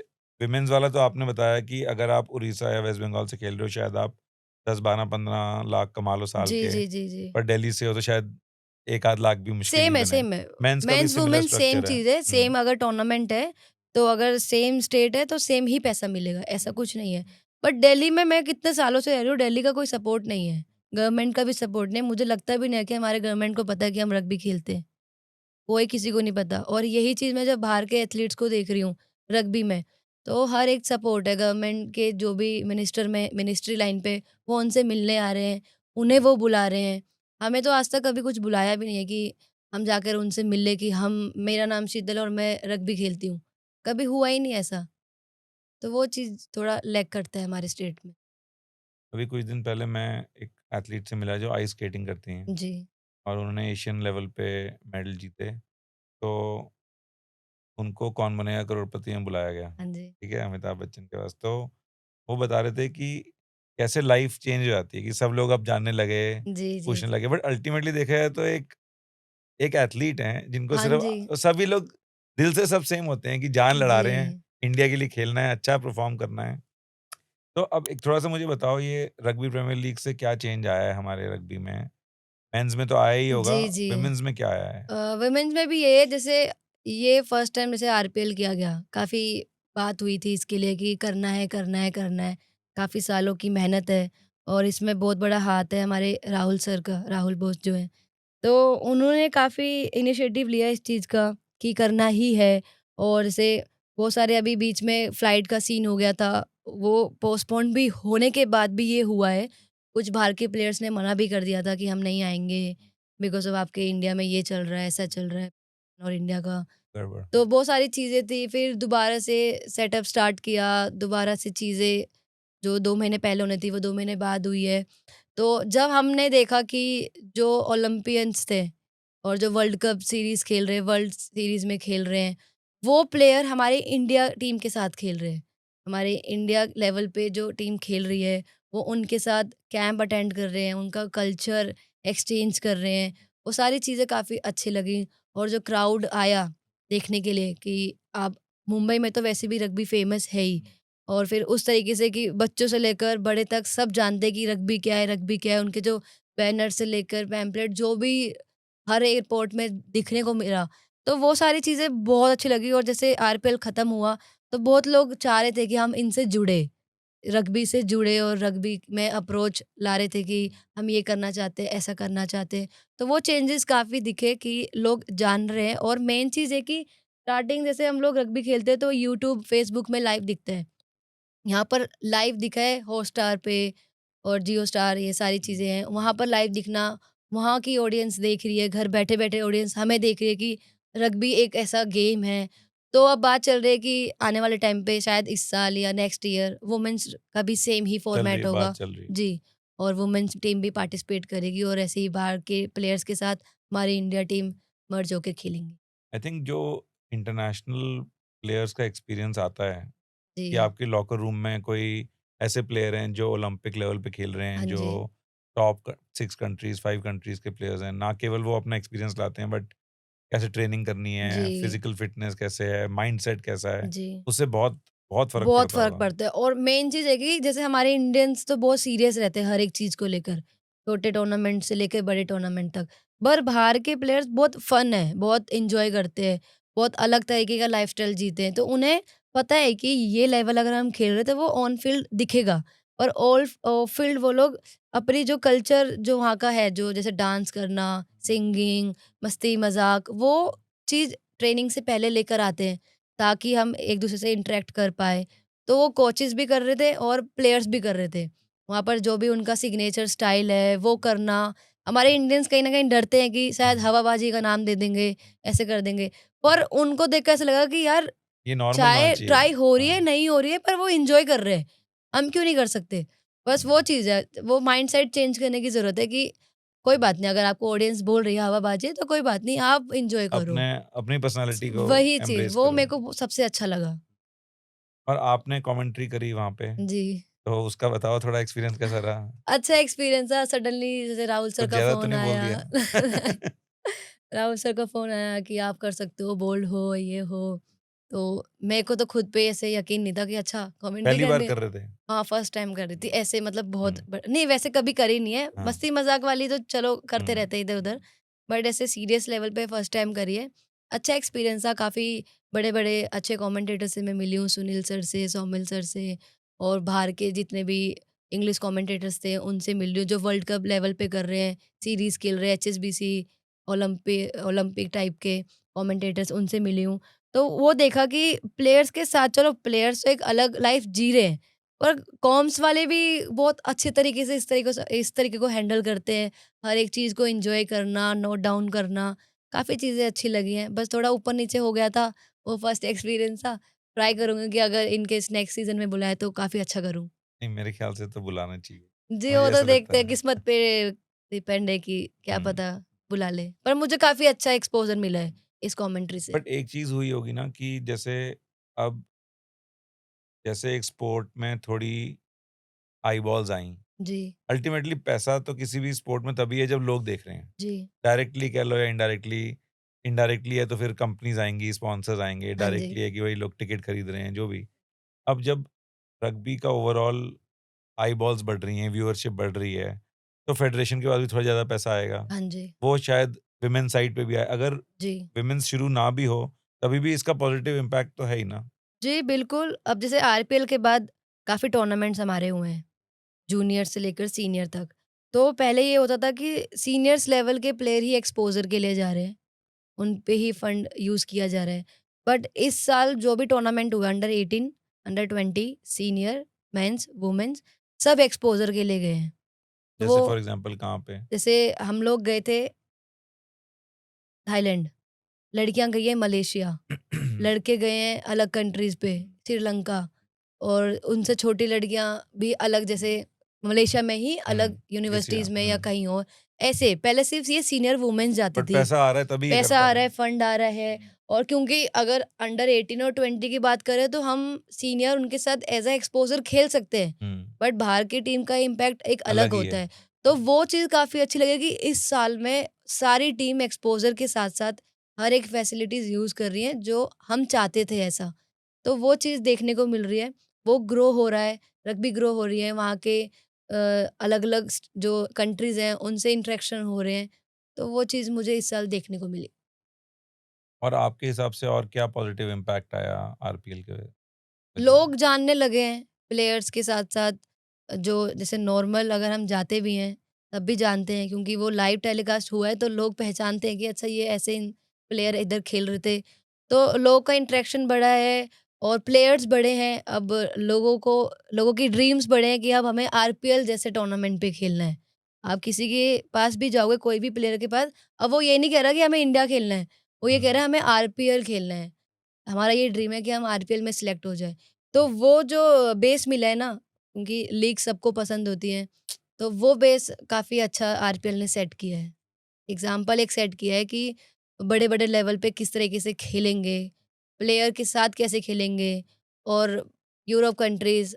विमेन्स वाला तो आपने बताया कि अगर आप उड़ीसा या वेस्ट बंगाल से खेल रहे हो शायद आप 10, 12, 15 लाख कमा लो साल जी, के, जी, जी, जी। पर दिल्ली से हो तो शायद 1 आध लाख भी मुश्किल ही सेम है, बने। सेम है। मेन्स का भी men's similar women same structure है। चीज़ है, हुँ, सेम अगर टूर्नामेंट है, तो अगर सेम स्टेट है तो सेम ही पैसा मिलेगा, ऐसा कुछ नहीं है। बट दिल्ली में मैं कितने सालों से रह रही हूँ, दिल्ली का कोई सपोर्ट नहीं है। गवर्नमेंट का भी सपोर्ट नहीं है, मुझे लगता भी नहीं है कि हमारे गवर्नमेंट को पता है कि हम रग्बी खेलते हैं। कोई किसी को नहीं पता और यही चीज़ मैं जब बाहर के एथलीट्स को देख रही हूँ, रग्बी में, तो हर एक सपोर्ट है गवर्नमेंट के जो भी मिनिस्टर में मिनिस्ट्री लाइन पे, वो उनसे मिलने आ रहे हैं, उन्हें वो बुला रहे हैं। हमें तो आज तक कभी कुछ बुलाया भी नहीं है कि हम जाकर उनसे मिल लें कि हम मेरा नाम शीतल है और मैं रग्बी खेलती हूँ। कभी हुआ ही नहीं ऐसा। तो वो चीज़ थोड़ा लैग करता है हमारे स्टेट में। अभी कुछ दिन पहले मैं एक एथलीट से मिला जो आइस स्केटिंग करती हैं जी। और उन्होंने एशियन लेवल पे मेडल जीते। तो उनको कौन बनेगा करोड़पति में बुलाया गया, हाँ जी। ठीक है? अमिताभ बच्चन के पास। तो वो बता रहे थे कि कैसे लाइफ़ चेंज हो जाती है कि सब लोग अब जानने लगे, जी, जी, पूछने जी। लगे। बट अल्टीमेटली देखा जाए तो एक एक एथलीट हैं जिनको हाँ जी। सिर्फ़ सभी लोग दिल से सब सेम होते हैं कि जान लड़ा जी। रहे हैं, इंडिया के लिए खेलना है, अच्छा परफ़ॉर्म करना है। तो अब एक थोड़ा-सा मुझे बताओ ये रग्बी प्रीमियर लीग से क्या चेंज आया है हमारे रग्बी में? मेन्स में तो आया ही होगा, जी, जी। वुमेन्स में क्या आया है? वुमेन्स में भी ये है जैसे ये फर्स्ट टाइम जैसे आरपीएल किया गया, काफ़ी बात हुई थी इसके लिए कि करना है, करना है, करना है। काफ़ी सालों की मेहनत है और इसमें बहुत बड़ा हाथ है हमारे राहुल सर का, राहुल बोस जो हैं। तो उन्होंने काफ़ी इनिशिएटिव लिया इस चीज़ का कि करना ही है और जैसे बहुत सारे अभी बीच में फ्लाइट का सीन हो गया था, वो पोस्टपोन भी होने के बाद भी ये हुआ है। कुछ बाहर के प्लेयर्स ने मना भी कर दिया था कि हम नहीं आएँगे, बिकॉज़ ऑफ आपके इंडिया में ये चल रहा है, ऐसा चल रहा है और इंडिया का। गड़बड़। तो बहुत सारी चीज़ें थी, फिर दोबारा से सेटअप स्टार्ट किया, दोबारा से चीज़ें जो 2 महीने पहले होनी थी, वो 2 महीने बाद हुई है। तो जब हमने देखा कि जो ओलंपियंस थे और जो वर्ल्ड कप सीरीज़ खेल रहे हैं, वर्ल्ड सीरीज़ में खेल रहे हैं, वो प्लेयर हमारी इंडिया टीम के साथ खेल रहे हैं। हमारे इंडिया लेवल पे जो टीम खेल रही है, वो उनके साथ कैंप अटेंड कर रहे हैं, उनका कल्चर एक्सचेंज कर रहे हैं। वो सारी चीज़ें काफ़ी अच्छी लगी और जो क्राउड आया देखने के लिए कि आप मुंबई में तो वैसे भी रग्बी फ़ेमस है ही और फिर उस तरीके से कि बच्चों से लेकर बड़े तक सब जानते हैं कि रग्बी क्या है, रग्बी क्या है। उनके जो बैनर से लेकर पैम्पलेट जो भी हर एयरपोर्ट में दिखने को मिला, तो वो सारी चीज़ें बहुत अच्छी लगी और जैसे आरपीएल खत्म हुआ, तो बहुत लोग चाह रहे थे कि हम इनसे जुड़े, रग्बी से जुड़े और रग्बी में अप्रोच ला रहे थे कि हम ये करना चाहते हैं, ऐसा करना चाहते हैं। तो वो चेंजेस काफ़ी दिखे कि लोग जान रहे हैं और मेन चीज़ है कि स्टार्टिंग जैसे हम लोग रग्बी खेलते हैं तो यूट्यूब, फेसबुक में लाइव दिखता है। यहाँ पर लाइव दिखा है हॉटस्टार पे और जियो स्टार ये सारी चीज़ें हैं। वहाँ पर लाइव दिखना, वहाँ की ऑडियंस देख रही है, घर बैठे-बैठे ऑडियंस हमें देख रही है कि रग्बी एक ऐसा गेम है। तो अब बात चल रही है कि आने वाले टाइम पे शायद इस साल या नेक्स्ट ईयर वुमेन्स का भी सेम ही चल रही है, फॉर्मेट बात होगा। चल रही है। जी, और वुमेन्स टीम भी पार्टिसिपेट करेगी और ऐसे ही बाहर के प्लेयर्स के साथ हमारी इंडिया टीम मर्ज होके खेलेंगी। आई थिंक जो इंटरनेशनल प्लेयर्स का एक्सपीरियंस आता है कि जी। आपके लॉकर रूम में कोई ऐसे प्लेयर हैं जो ओलंपिक लेवल पे खेल रहे हैं, हाँ जो जी। टॉप 6 कंट्रीज़, 5 कंट्रीज़ के प्लेयर्स हैं। ना केवल वो अपना एक्सपीरियंस लाते हैं बट कैसे ट्रेनिंग करनी है, जी, फिज़िकल फिटनेस कैसे है, माइंडसेट कैसा है, जी। उससे बहुत बहुत फ़र्क बहुत पड़ता फ़र्क होगा। पड़ता है और मेन चीज़ है कि जैसे हमारे इंडियंस तो बहुत सीरियस रहते हैं हर एक चीज़ को लेकर, छोटे टूर्नामेंट से लेके बड़े टूर्नामेंट तक। पर बाहर के प्लेयर्स बहुत फन है, बहुत एन्जॉय करते हैं, बहुत अलग तरीके का लाइफ़स्टाइल जीते हैं। तो उन्हें पता है कि ये लेवल अगर हम खेल रहे हैं तो वो ऑन फील्ड दिखेगा और फील्ड वो लोग अपनी जो कल्चर जो वहाँ का है, जो जैसे डांस करना, सिंगिंग, मस्ती-मज़ाक वो चीज़ ट्रेनिंग से पहले लेकर आते हैं। ताकि हम एक-दूसरे से इंटरैक्ट कर पाएँ। तो वो कोचेज़ भी कर रहे थे और प्लेयर्स भी कर रहे थे। वहाँ पर जो भी उनका सिग्नेचर स्टाइल है, वो करना। हमारे इंडियंस कहीं न कहीं डरते हैं कि शायद हवाबाज़ी का नाम दे देंगे, ऐसे कर देंगे। पर उनको देख के ऐसा लगा कि यार ये नॉर्मल होना चाहे चाहिए। ट्राई हो रही है, हाँ, नहीं हो रही है, पर वो एन्जॉय कर रहे हैं। हम क्यों नहीं कर सकते? बस वो चीज़ है, वो माइंडसेट चेंज करने की ज़रूरत है कि कोई बात नहीं, अगर आपको ऑडियंस बोल रही है हवाबाजी है, तो कोई बात नहीं, आप एन्जॉय करो। अपने अपनी पर्सनैलिटी को वही चीज़, एम्ब्रेस वो करो। मेरे को सबसे अच्छा लगा। और आपने कमेंट्री करी वहाँ पे, जी। तो उसका बताओ थोड़ा एक्सपीरियंस कैसा रहा? अच्छा एक्सपीरियंस था, सडनली जैसे राहुल सर कुछ का ज़्यादा तो फ़ोन नहीं बोल आया। दिया? राहुल सर का फ़ोन आया कि आप कर सकते हो, बोल्ड हो, ये हो। तो मेरे को तो खुद पे ऐसे यकीन नहीं था कि अच्छा कमेंट्री पहली बार करनी। कर रहे थे? हाँ, फर्स्ट टाइम कर रही थी। ऐसे मतलब हुँ, बहुत ब नहीं वैसे कभी करी नहीं है, हाँ, मस्ती-मज़ाक वाली तो चलो करते हुँ, रहते हैं इधर-उधर। बट ऐसे सीरियस लेवल पे फर्स्ट टाइम करी है। अच्छा एक्सपीरियंस था, काफ़ी बड़े-बड़े अच्छे कमेंटेटर से मैं मिली हूँ, सुनील सर से, सौमिल सर से और बाहर के जितने भी इंग्लिश कमेंटेटर्स थे, उनसे मिल रही हूँ, जो वर्ल्ड कप लेवल पे कर रहे हैं, सीरीज़ खेल रहे हैं, एचएसबीसी, ओलंपिक टाइप के कमेंटेटर्स, उनसे मिली हूँ। तो वो देखा कि प्लेयर्स के साथ चलो प्लेयर्स तो एक अलग लाइफ़ जी रहे हैं, और कॉम्स वाले भी बहुत अच्छे तरीके से इस तरीके को हैंडल करते हैं। हर एक चीज़ को एन्जॉय करना, नोट डाउन करना, काफ़ी चीज़ें अच्छी लगी हैं। बस थोड़ा ऊपर-नीचे हो गया था, वो फर्स्ट एक्सपीरियंस था। ट्राई करूँगी कि अगर इन केस नेक्स्ट सीज़न में बुलाए तो काफ़ी अच्छा करूँ। नहीं मेरे ख़्याल से तो बुलाना चाहिए। जी, मुझे वो तो ऐसा देखते लगता हैं है। किस्मत पे डिपेंड है कि क्या हुँ, पता बुला ले। पर मुझे काफ़ी अच्छा एक्सपोज़र मिला है इस कमेंट्री से। बट एक चीज़ हुई होगी ना कि जैसे अब जैसे एक स्पोर्ट में थोड़ी आईबॉल्स आईं। जी, अल्टीमेटली पैसा तो किसी भी स्पोर्ट में तभी है जब लोग देख रहे हैं। जी। डायरेक्टली कह लो या इनडायरेक्टली, इनडायरेक्टली है तो फिर कंपनीज़ आएँगी, स्पॉन्सर्स आएँगे, हाँ जी। डायरेक्टली है कि वही लोग टिकट खरीद रहे हैं, जो भी। अब जब रग्बी का ओवरऑल आईबॉल्स बढ़ रही हैं, व्यूअरशिप बढ़ रही है, तो फेडरेशन के पास भी थोड़ा ज़्यादा पैसा आएगा। हाँ जी। वो शायद वुमेन्स साइड पे भी आए। अगर जी। वुमेन्स शुरू ना भी हो, तभी भी इसका पॉजिटिव इम्पैक्ट तो है ही ना। जी, बिल्कुल। अब जैसे आईपीएल के बाद काफ़ी टूर्नामेंट्स हमारे हुए हैं, जूनियर से लेकर सीनियर तक। तो पहले ये होता था कि सीनियर्स लेवल के प्लेयर ही एक्सपोज़र के लिए जा रहे हैं, उन पे ही फंड यूज़ किया जा रहा है। बट इस साल जो भी टूर्नामेंट हुआ under 18, under 20, senior, men's, women's सब एक्सपोज़र के लिए गए हैं। तो जैसे वो फॉर एग्ज़ाम्पल कहाँ पे? जैसे हम लोग गए थे थाईलैंड, लड़कियाँ गई हैं मलेशिया, लड़के गए हैं अलग कंट्रीज़ पे, श्रीलंका, और उनसे छोटी लड़कियाँ भी अलग, जैसे मलेशिया में ही अलग हुँ, एशिया यूनिवर्सिटीज़ में या हुँ। कहीं और। ऐसे पहले सिर्फ़ ये सीनियर वुमेन्स जाती बट थी। पैसा आ रहा है तभी ये कर पैसा पा आ रहे रहा है, हैं। फंड आ रहा है, और क्योंकि अगर अंडर 18 और 20 की बात करें तो हम सीनियर उनके साथ एज़ अ एक्सपोज़र खेल सकते हैं। हुँ, बट बाहर की टीम का इम्पैक्ट एक अलग अलग ही होता है। है। तो वो चीज़ काफ़ी अच्छी लगी कि इस साल में सारी टीम एक्सपोज़र के साथ-साथ हर एक फैसिलिटीज़ यूज़ कर रही हैं जो हम चाहते थे ऐसा। तो वो चीज़ देखने को मिल रही है, वो ग्रो हो रहा है, रग्बी ग्रो हो रही है, वहाँ के अलग-अलग जो कंट्रीज़ हैं उनसे इंटरेक्शन हो रहे हैं। तो वो चीज़ मुझे इस साल देखने को मिली। और आपके हिसाब से और क्या पॉजिटिव इम्पैक्ट आया आरपीएल के वजह से? लोग जानने लगे हैं प्लेयर्स के साथ-साथ, जो जैसे नॉर्मल अगर हम जाते भी हैं, तब भी जानते हैं क्योंकि वो लाइव टेलीकास्ट हुआ है तो लोग पहचानते हैं कि अच्छा ये ऐसे इन प्लेयर इधर खेल रहे थे। तो लोगों का इंटरेक्शन बढ़ा है और प्लेयर्स बढ़े हैं। अब लोगों की ड्रीम्स बढ़े हैं कि अब हमें आरपीएल जैसे टूर्नामेंट पे खेलना है। आप किसी के पास भी जाओगे, कोई भी प्लेयर के पास, अब वो ये नहीं कह रहा कि हमें इंडिया खेलना है, वो ये हुँ। कह रहा है हमें आरपीएल खेलना है। हमारा ये ड्रीम है कि हम आरपीएल में सिलेक्ट हो जाएँ। तो वो जो बेस मिला है ना, क्योंकि लीग सबको पसंद होती है, तो वो बेस काफ़ी अच्छा आरपीएल ने सेट किया है। एग्ज़ाम्पल एक सेट किया है कि बड़े-बड़े लेवल पे किस तरीके से खेलेंगे, प्लेयर के साथ कैसे खेलेंगे, और यूरोप कंट्रीज़,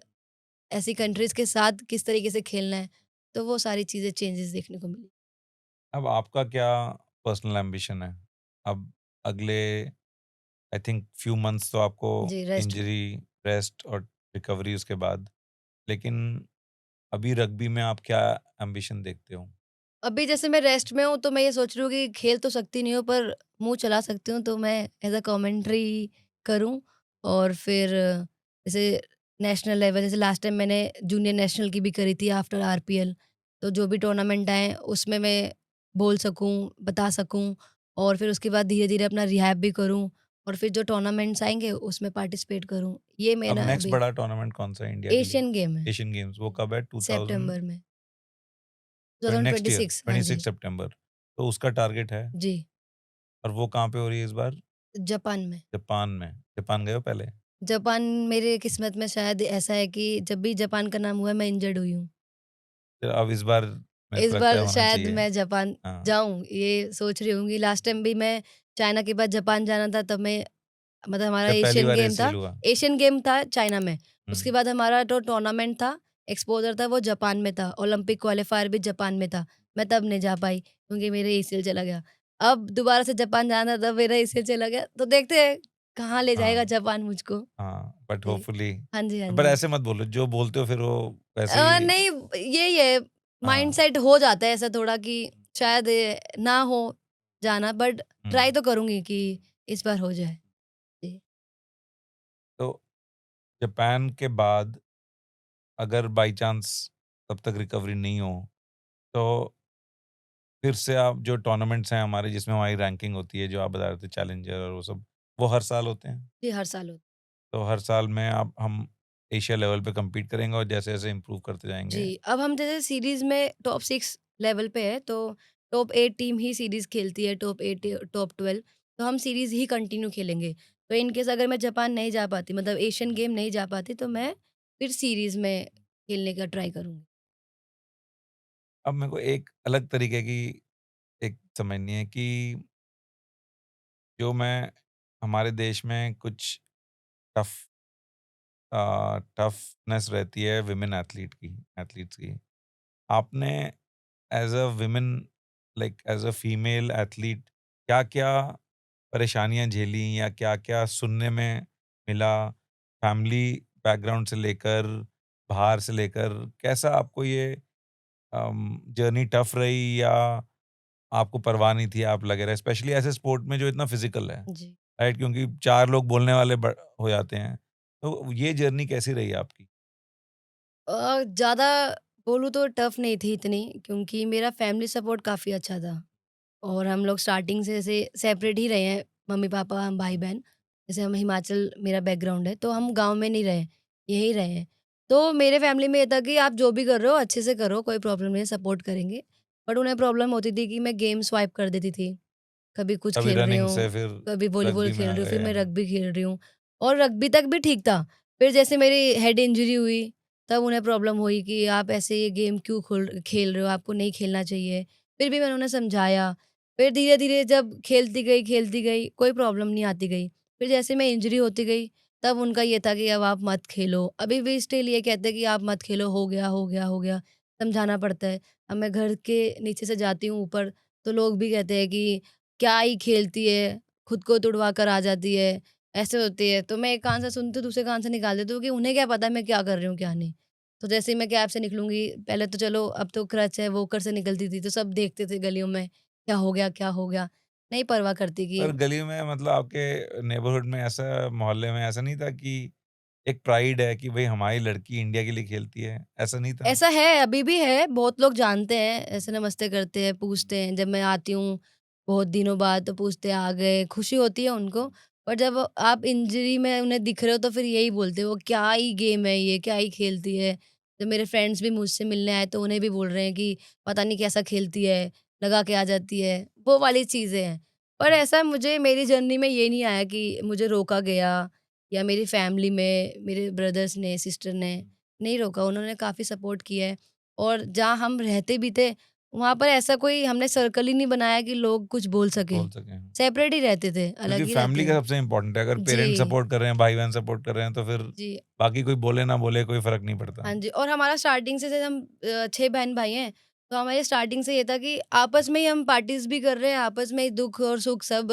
ऐसी कंट्रीज़ के साथ किस तरीके से खेलना है। तो वो सारी चीज़ें चेंजेस देखने को मिली। अब आपका क्या पर्सनल एम्बिशन है? अब अगले आई थिंक फ्यू मंथ्स तो आपको जी, रेस्ट में। इंजरी, रेस्ट और रिकवरी उसके बाद। लेकिन अभी रग्बी में आप क्या एम्बिशन देखते हो? अभी जैसे मैं रेस्ट में हूँ, तो मैं ये सोच रही हूँ कि खेल तो सकती नहीं हूँ, पर मुँह चला सकती हूँ, तो मैं एज़ अ कमेंट्री करूँ। और फिर जैसे नेशनल लेवल, जैसे लास्ट टाइम मैंने जूनियर नेशनल की भी करी थी आफ्टर आरपीएल, तो जो भी टूर्नामेंट आएँ, उसमें मैं बोल सकूँ, बता सकूँ, और फिर उसके बाद धीरे-धीरे अपना रिहैब भी करूँ, और फिर जो टूर्नामेंट्स आएँगे, उसमें पार्टिसिपेट करूँ। ये अब मेरा नेक्स्ट अभी बड़ा टूर्नामेंट कौन-सा है इंडिया के लिए? एशियन गेम है, एशियन गेम्स वो कब है? 2000 सितंबर में, नेक्स्ट ईयर 2026। हाँ 26 जी। सितंबर। तो उसका टारगेट है जी, और वो कहाँ पे हो रही है इस बार? जापान में। जापान में। जापान गए हो पहले? जापान मेरे किस्मत में शायद ऐसा है कि जब भी जापान का नाम हुआ है, मैं इंजर्ड हुई हूँ। फिर अब इस बार मेरे इस को लगता है बार होना शायद चाहिए। मैं जापान हाँ, जाऊँ, ये सोच रही हूँ कि लास्ट टाइम भी मैं चाइना के बाद जापान जाना था, तब मैं मतलब हमारा जब पहली एशियन बार गेम एसीएल था। हुआ। एशियन गेम था चाइना में, उसके हुँ, बाद हमारा जो टूर्नामेंट था, एक्सपोज़र था, वो जापान में था। ओलंपिक क्वालीफायर भी जापान में था। मैं तब नहीं जा पाई क्योंकि मेरा एसीएल चला गया। अब दोबारा से जापान जाना था, तब मेरा एसीएल चला गया। तो देखते हैं कहाँ ले जाएगा हाँ, जापान मुझको। हाँ, बट जी। होपफुली हाँ जी, हाँ पर जी। ऐसे मत बोलो, जो बोलते हो फिर वो वैसे ही। नहीं, यही है, हाँ, माइंडसेट हो जाता है ऐसा थोड़ा कि शायद ना हो जाना, बट हुँ, ट्राई तो करूँगी कि इस बार हो जाए। जी। तो जापान के बाद अगर बाय चांस तब तक रिकवरी नहीं हो, तो फिर से आप जो टूर्नामेंट्स हैं हमारे जिसमें हमारी रैंकिंग होती है, जो आप बता रहे थे चैलेंजर और वो सब, वो हर साल होते हैं? जी, हर साल होता है। तो हर साल में आप हम एशिया लेवल पे कम्पीट करेंगे और जैसे-जैसे इम्प्रूव करते जाएँगे। जी, अब हम जैसे सीरीज़ में टॉप 6 लेवल पे है, तो टॉप 8 टीम ही सीरीज़ खेलती है, टॉप 8 टॉप 12, तो हम सीरीज़ ही कंटिन्यू खेलेंगे। तो इन केस अगर मैं जापान नहीं जा पाती, मतलब एशियन गेम नहीं जा पाती, तो मैं फिर सीरीज़ में खेलने का ट्राई करूँगी। अब मेरे को एक अलग तरीके की एक समझनी है कि जो मैं हमारे देश में कुछ टफ टफनेस रहती है विमेन एथलीट्स की। आपने as a women like as a female athlete क्या-क्या परेशानियाँ झेली या क्या-क्या सुनने में मिला? फैमिली बैकग्राउंड से लेकर, बाहर से लेकर, कैसा आपको ये जर्नी टफ रही या आपको परवाह नहीं थी, आप लगे रहे? स्पेशली ऐसे स्पोर्ट में जो इतना फिज़िकल है, जी। राइट? क्योंकि 4 लोग बोलने वाले हो जाते हैं। तो ये जर्नी कैसी रही आपकी? ज़्यादा बोलूँ तो टफ नहीं थी इतनी, क्योंकि मेरा फैमिली सपोर्ट काफ़ी अच्छा था और हम लोग स्टार्टिंग से ऐसे सेपरेट ही रहे हैं, मम्मी-पापा, हम भाई-बहन। जैसे हम हिमाचल मेरा बैकग्राउंड है, तो हम गाँव में नहीं रहे, यहीं रहे हैं। तो मेरे फैमिली में ये था कि आप जो भी कर रहे हो अच्छे से करो, कोई प्रॉब्लम नहीं है, सपोर्ट करेंगे। बट उन्हें प्रॉब्लम होती थी कि मैं गेम स्वाइप कर देती थी। कभी कुछ कभी खेल रही रनिंग हूँ, से फिर कभी वॉलीबॉल रग्बी में खेल आ रही हूँ, गए फिर मैं हम। रग्बी खेल रही हूँ और रग्बी तक भी ठीक था। फिर जैसे मेरी हेड इंजरी हुई, तब उन्हें प्रॉब्लम हुई कि आप ऐसे ये गेम क्यों खेल रहे हो, आपको नहीं खेलना चाहिए। फिर भी मैंने उन्हें समझाया। फिर धीरे-धीरे जब खेलती गई, कोई प्रॉब्लम नहीं आती गई। फिर जैसे मैं इंजरी होती गई, तब उनका ये था कि अब आप मत खेलो। अभी भी स्टिल ये कहते हैं कि आप मत खेलो, हो गया, हो गया, हो गया। समझाना पड़ता है। अब मैं घर के नीचे से जाती हूँ ऊपर, तो लोग भी कहते हैं कि क्या ही खेलती है, खुद को तुड़वा कर आ जाती है, ऐसे होती है। तो मैं एक कान से सुनती हूँ, दूसरे कान से निकाल देती हूँ कि उन्हें क्या पता मैं क्या कर रही हूँ, क्या नहीं। तो जैसे ही मैं कैब से निकलूँगी, पहले तो चलो अब तो क्रच है, वॉकर से निकलती थी, तो सब देखते थे गलियों में, क्या हो गया, क्या हो गया? नहीं परवाह करती कि पर गली में मतलब आपके नेबरहुड में ऐसा मोहल्ले में ऐसा नहीं था कि एक प्राइड है कि भई हमारी लड़की इंडिया के लिए खेलती है, ऐसा नहीं था? ऐसा है, अभी भी है, बहुत लोग जानते हैं, ऐसे नमस्ते करते हैं, पूछते हैं। जब मैं आती हूँ बहुत दिनों बाद तो पूछते हैं, "आ गए?" खुशी होती है उनको। पर जब आप इंजरी में उन्हें दिख रहे हो तो फिर यही बोलते हैं, "वो क्या ही गेम है ये, क्या ही खेलती है।" तो मेरे फ्रेंड्स भी मुझसे मिलने आए तो उन्हें भी बोल रहे हैं कि, "पता नहीं कैसा खेलती है, लगा के आ जाती है।" वो वाली चीज़ें हैं। पर ऐसा मुझे मेरी जर्नी में ये नहीं आया कि मुझे रोका गया या मेरी फैमिली में मेरे ब्रदर्स ने, सिस्टर ने नहीं रोका, उन्होंने काफ़ी सपोर्ट किया है और जहाँ हम रहते भी थे, वहाँ पर ऐसा कोई हमने सर्कल ही नहीं बनाया कि लोग कुछ बोल सकें। बोल सकें। सेपरेट ही रहते थे, अलग क्योंकि ही फैमिली रहते का थे। सबसे इम्पोर्टेंट है, अगर पेरेंट्स जी, सपोर्ट कर रहे हैं, भाई-बहन सपोर्ट कर रहे हैं, तो फिर जी। बाकी कोई बोले ना बोले कोई फ़र्क नहीं पड़ता। हाँ जी, और हमारा स्टार्टिंग से जैसे हम 6 बहन-भाई हैं, तो हमारी स्टार्टिंग से ये था कि आपस में ही हम पार्टीज़ भी कर रहे हैं, आपस में ही दुःख और सुख सब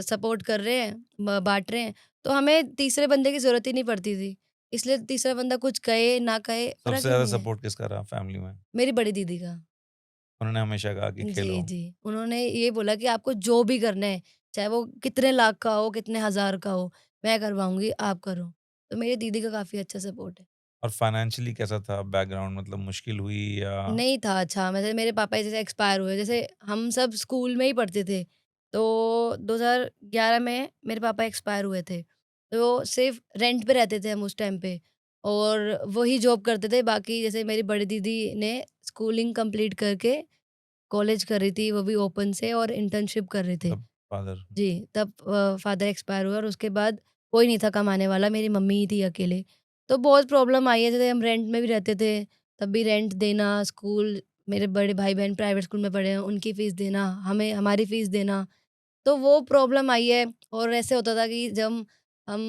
सपोर्ट कर रहे हैं, ब बाँट रहे हैं। तो हमें तीसरे बंदे की ज़रूरत ही नहीं पड़ती थी। इसलिए तीसरा बंदा कुछ कहे, ना कहे, फ़र्क सबसे ही ज़्यादा नहीं है। सपोर्ट किसका रहा फैमिली में? मेरी बड़ी दीदी का। उन्होंने हमेशा कहा कि जी, खेलो। जी। उन्होंने ये बोला कि आपको जो भी करना है, चाहे वो कितने लाख का हो, कितने हज़ार का हो, मैं करवाऊँगी, आप करो। तो मेरी दीदी का काफ़ी अच्छा सपोर्ट है। और फाइनेंशियली कैसा था बैकग्राउंड, मतलब मुश्किल हुई या नहीं था अच्छा, मतलब मेरे पापा जैसे एक्सपायर हुए, जैसे हम सब स्कूल में ही पढ़ते थे, तो 2011 में मेरे पापा एक्सपायर हुए थे। तो सिर्फ़ रेंट पे रहते थे हम उस टाइम पे और वही जॉब करते थे। बाकी जैसे मेरी बड़ी दीदी ने स्कूलिंग कंप्लीट करके कॉलेज कर रही थी, वो भी ओपन से और इंटर्नशिप कर रहे थे। तब फादर? जी, तब फादर एक्सपायर हुए और उसके बाद कोई नहीं था कमाने वाला, मेरी मम्मी ही थी अकेले। तो बहुत प्रॉब्लम आई है, जैसे हम रेंट में भी रहते थे, तब भी रेंट देना, स्कूल मेरे बड़े भाई-बहन प्राइवेट स्कूल में पढ़े हैं, उनकी फ़ीस देना, हमें हमारी फ़ीस देना। तो वो प्रॉब्लम आई है और ऐसे होता था कि जब हम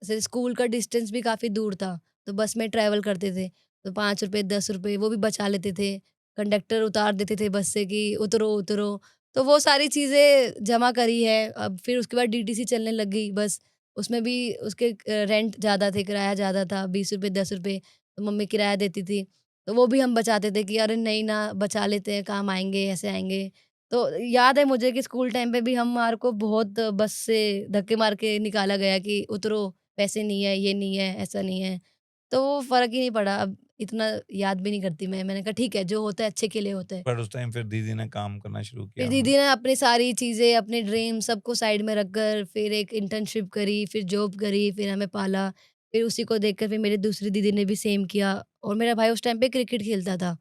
जैसे स्कूल का डिस्टेंस भी काफ़ी दूर था, तो बस में ट्रैवल करते थे, तो ₹5 ₹10 वो भी बचा लेते थे। कंडक्टर उतार देते थे बस से कि उतरो, उतरो। तो वो सारी चीज़ें जमा करी है। अब फिर उसके बाद डीटीसी चलने लग गई बस, उसमें भी उसके रेंट ज़्यादा थे, किराया ज़्यादा था, ₹20 ₹10 तो मम्मी किराया देती थी। तो वो भी हम बचाते थे कि अरे नहीं ना, बचा लेते हैं, काम आएँगे, ऐसे आएँगे। तो याद है मुझे कि स्कूल टाइम पे भी हमारे को बहुत बस से धक्के मार के निकाला गया कि उतरो, पैसे नहीं है, ये नहीं है, ऐसा नहीं है। तो वो फ़र्क ही नहीं पड़ा, अब इतना याद भी नहीं करती मैं। मैंने कहा ठीक है, जो होता है अच्छे के लिए होता है। पर उस टाइम फिर दीदी ने काम करना शुरू फिर किया वहाँ। दीदी ने अपनी सारी चीज़ें, अपने ड्रीम सबको साइड में रखकर फिर एक इंटर्नशिप करी, फिर जॉब करी, फिर हमें पाला। फिर उसी को देखकर फिर मेरी दूसरी दीदी ने भी सेम किया और मेरा भाई उस टाइम पे क्रिकेट खेलता था।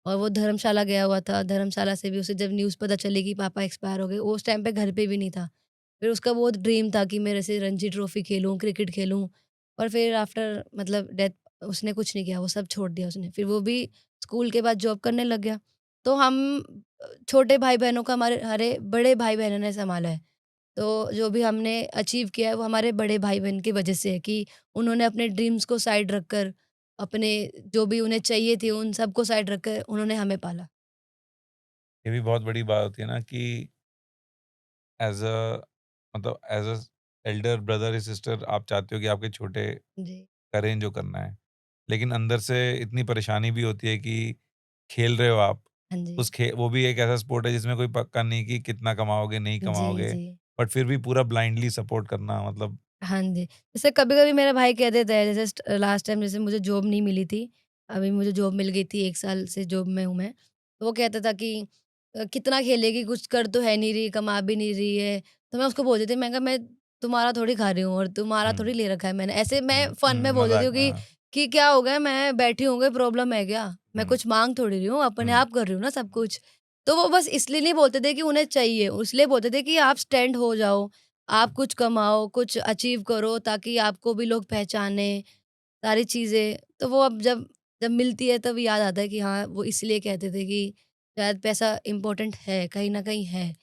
और वो धर्मशाला गया हुआ था, धर्मशाला से भी उसे जब न्यूज़ पता चली कि पापा एक्सपायर हो गए, वो उस टाइम पे घर पे भी नहीं था। फिर उसका बहुत ड्रीम था कि मैं ऐसे रणजी ट्रॉफ़ी खेलूँ, क्रिकेट खेलूँ और फिर आफ्टर मतलब डेथ उसने कुछ नहीं किया, वो सब छोड़ दिया उसने। फिर वो भी स्कूल के बाद जॉब करने लग गया। तो हम छोटे भाई-बहनों को हमारे बड़े भाई-बहनों ने सँभाला है। तो जो भी हमने अचीव किया है, वो हमारे बड़े भाई-बहन की वजह से है कि उन्होंने अपने ड्रीम्स को साइड रखकर, अपने जो भी उन्हें चाहिए थी, उन सबको साइड रखकर उन्होंने हमें पाला। ये भी बहुत बड़ी बात होती है ना कि एज़ अ मतलब एज़ अ एल्डर ब्रदर या सिस्टर आप चाहते हो कि आपके छोटे जी। करें जो करना है। लेकिन अंदर से इतनी परेशानी भी होती है कि खेल रहे हो आप, हाँ जी। उस खे वो भी एक ऐसा स्पोर्ट है जिसमें कोई पक्का नहीं कि कितना कमाओगे, नहीं जी, कमाओगे, जी। बट फिर भी पूरा ब्लाइंडली सपोर्ट करना मतलब हाँ जी। जैसे कभी-कभी मेरा भाई कह देता है, जैसे लास्ट टाइम जैसे मुझे जॉब नहीं मिली थी, अभी मुझे जॉब मिल गई थी, 1 साल से जॉब में हूँ मैं। तो वो कहता था कि कितना खेलेगी, कुछ कर तो है नहीं रही, कमा भी नहीं रही है। तो मैं उसको बोल देती हूँ, मैं कहा मैं तुम्हारा थोड़ी खा रही हूँ और तुम्हारा हुँ, थोड़ी ले रखा है मैंने। ऐसे मैं फन में बोल देती मज़ाक हूँ में हाँ। कि क्या हो गया, मैं बैठी हूँ, कोई प्रॉब्लम है क्या? मैं हुँ, कुछ माँग थोड़ी रही हूँ, अपने हुँ, आप कर रही हूँ ना सब कुछ। तो वो बस इसलिए नहीं बोलते थे कि उन्हें चाहिए, इसलिए बोलते थे कि आप स्टैंड हो जाओ, आप कुछ कमाओ, कुछ अचीव करो ताकि आपको भी लोग पहचानें, सारी चीज़ें। तो वो अब जब जब मिलती है तब याद आता है कि हाँ, वो इसलिए कहते थे कि शायद पैसा इम्पोर्टेंट है, कहीं न कहीं है।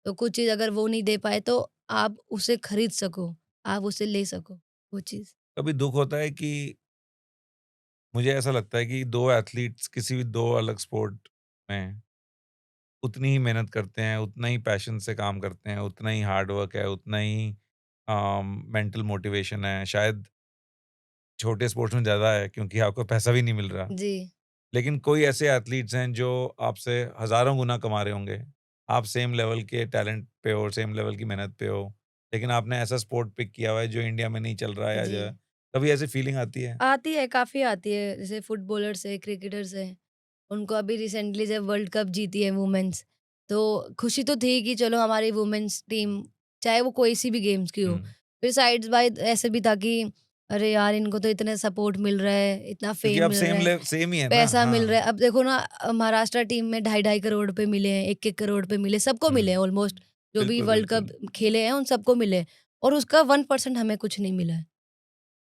तो कुछ चीज़ अगर वो नहीं दे पाए तो आप उसे खरीद सको, आप उसे ले सको, वो चीज़। कभी दुःख होता है कि मुझे ऐसा लगता है कि 2 एथलीट्स किसी भी 2 अलग स्पोर्ट में उतनी ही मेहनत करते हैं, उतना ही पैशन से काम करते हैं, उतना ही हार्ड वर्क है, उतना ही मेंटल मोटिवेशन है। शायद छोटे स्पोर्ट्स में ज़्यादा है क्योंकि आपको पैसा भी नहीं मिल रहा। जी। लेकिन कोई ऐसे एथलीट्स हैं जो आपसे हज़ारों गुना कमा रहे होंगे। आप सेम लेवल के टैलेंट पे हो, सेम लेवल की मेहनत पे हो, लेकिन आपने ऐसा स्पोर्ट पिक किया हुआ है जो इंडिया में नहीं चल रहा है या जी। ज कभी ऐसी फीलिंग आती है? आती है, काफ़ी आती है। जैसे फुटबॉलर्स हैं, क्रिकेटर्स हैं, उनको अभी रिसेंटली जब वर्ल्ड कप जीती है वुमेन्स, तो खुशी तो थी कि चलो हमारी वुमेन्स टीम, चाहे वो कोई सी भी गेम्स की हो। हुँ, फिर साइड्स बाय ऐसे भी था कि अरे यार! इनको तो इतना सपोर्ट मिल रहा है, इतना क्योंकि फेम अब मिल रहा है, सेम ही है ना। पैसा मिल हाँ, रहा है। अब देखो ना, महाराष्ट्र टीम में ढाई ढाई करोड़ रुपए मिले हैं, 1-1 करोड़ रुपए मिले, सबको मिले हुँ। हैं ऑलमोस्ट। जो भी बिल्कुल, वर्ल्ड कप बिल्कुल। खेले हैं, उन सबको मिले हैं और उसका 1% हमें कुछ नहीं मिला है।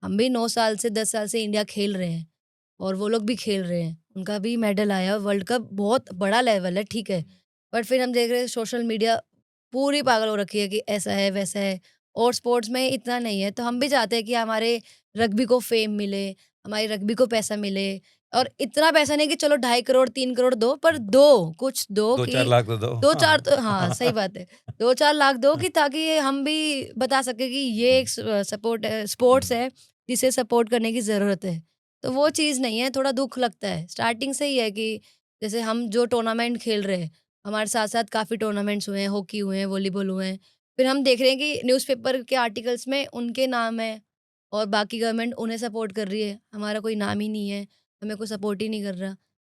हम भी 9 साल से 10 साल से इंडिया खेल रहे हैं और वो लोग भी खेल रहे हैं। उनका भी मेडल आया, वर्ल्ड कप बहुत बड़ा लेवल है, ठीक है। बट फिर हम देख रहे हैं सोशल मीडिया पूरी पागल हो रखी है कि ऐसा है, वैसा है और स्पोर्ट्स में इतना नहीं है। तो हम भी चाहते हैं कि हमारे रग्बी को फेम मिले, हमारी रग्बी को पैसा मिले और इतना पैसा नहीं कि चलो 2.5 करोड़ 3 करोड़ दो, पर दो, कुछ दो 2-4 कि लाख तो दो। 2-4 हाँ। तो हाँ, सही बात है। 2-4 लाख दो कि ताकि हम भी बता सकें कि ये हुँ, एक सपोर्ट है, हुँ, स्पोर्ट्स है जिसे सपोर्ट करने की ज़रूरत है। तो वो चीज़ नहीं है, थोड़ा दुःख लगता है। स्टार्टिंग से ही है कि जैसे हम जो टूर्नामेंट खेल रहे हैं, हमारे साथ-साथ काफ़ी टूर्नामेंट्स हुए हैं, हॉकी हुए हैं, वॉलीबॉल हुए हैं। फिर हम देख रहे हैं कि न्यूज़पेपर के आर्टिकल्स में उनके नाम है और बाकी गवर्नमेंट उन्हें सपोर्ट कर रही है। हमारा कोई नाम ही नहीं है, हमें कोई सपोर्ट ही नहीं कर रहा।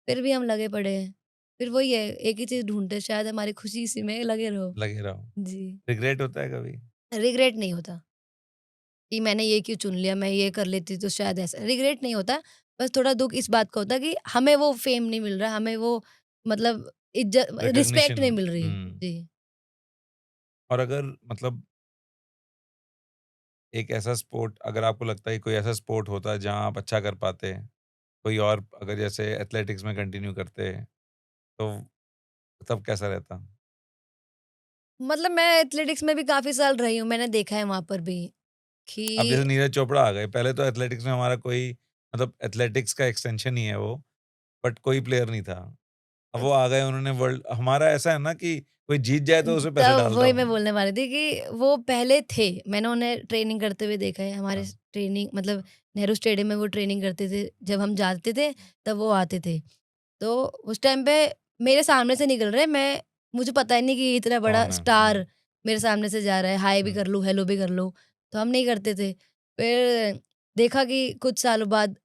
फिर भी हम लगे पड़े हैं। फिर वही है, एक ही चीज़ ढूँढते हैं, शायद हमारी खुशी इसी में लगे रहो। लगे रहो। जी, रिग्रेट होता है कभी? रिग्रेट नहीं होता। कि मैंने ये क्यों चुन लिया, मैं ये कर लेती तो शायद ऐसा रिग्रेट नहीं होता। बस थोड़ा दुःख इस बात का होता है कि हमें वो फ़ेम नहीं मिल रहा, हमें वो मतलब रिस्पेक्ट रिकॉग्निशन नहीं मिल रही। हुँ। जी। और अगर मतलब एक ऐसा स्पोर्ट अगर आपको लगता है कि कोई ऐसा स्पोर्ट होता है जहाँ आप अच्छा कर पाते हैं, कोई और अगर जैसे एथलेटिक्स में कंटिन्यू करते, तो तब कैसा रहता? मतलब मैं एथलेटिक्स में भी काफ़ी साल रही हूँ, मैंने देखा है वहाँ पर भी अब जैसे कि नीरज चोपड़ा आ गए, पहले तो एथलेटिक्स में हमारा कोई मतलब एथलेटिक्स का एक्सटेंशन ही है वो, बट कोई प्लेयर नहीं था। अब वो आ गए, उन्होंने वर्ल्ड हमारा ऐसा है ना कि कोई जीत जाए तो उसे पैसे तब डाल वही दो। मैं बोलने वाली थी कि वो पहले थे, मैंने उन्हें ट्रेनिंग करते हुए देखा है, हमारे हाँ, ट्रेनिंग मतलब नेहरू स्टेडियम में वो ट्रेनिंग करते थे, जब हम जाते थे, तब वो आते थे। तो उस टाइम पे मेरे सामने से निकल रहे हैं, मैं मुझे पता ही नहीं कि इतना बड़ा कौन है? स्टार मेरे सामने से जा रहा है, हाय भी हुँ, कर लूँ, हेलो भी कर लूँ, तो हम नहीं करते थे। फिर देखा कि कुछ सालों बाद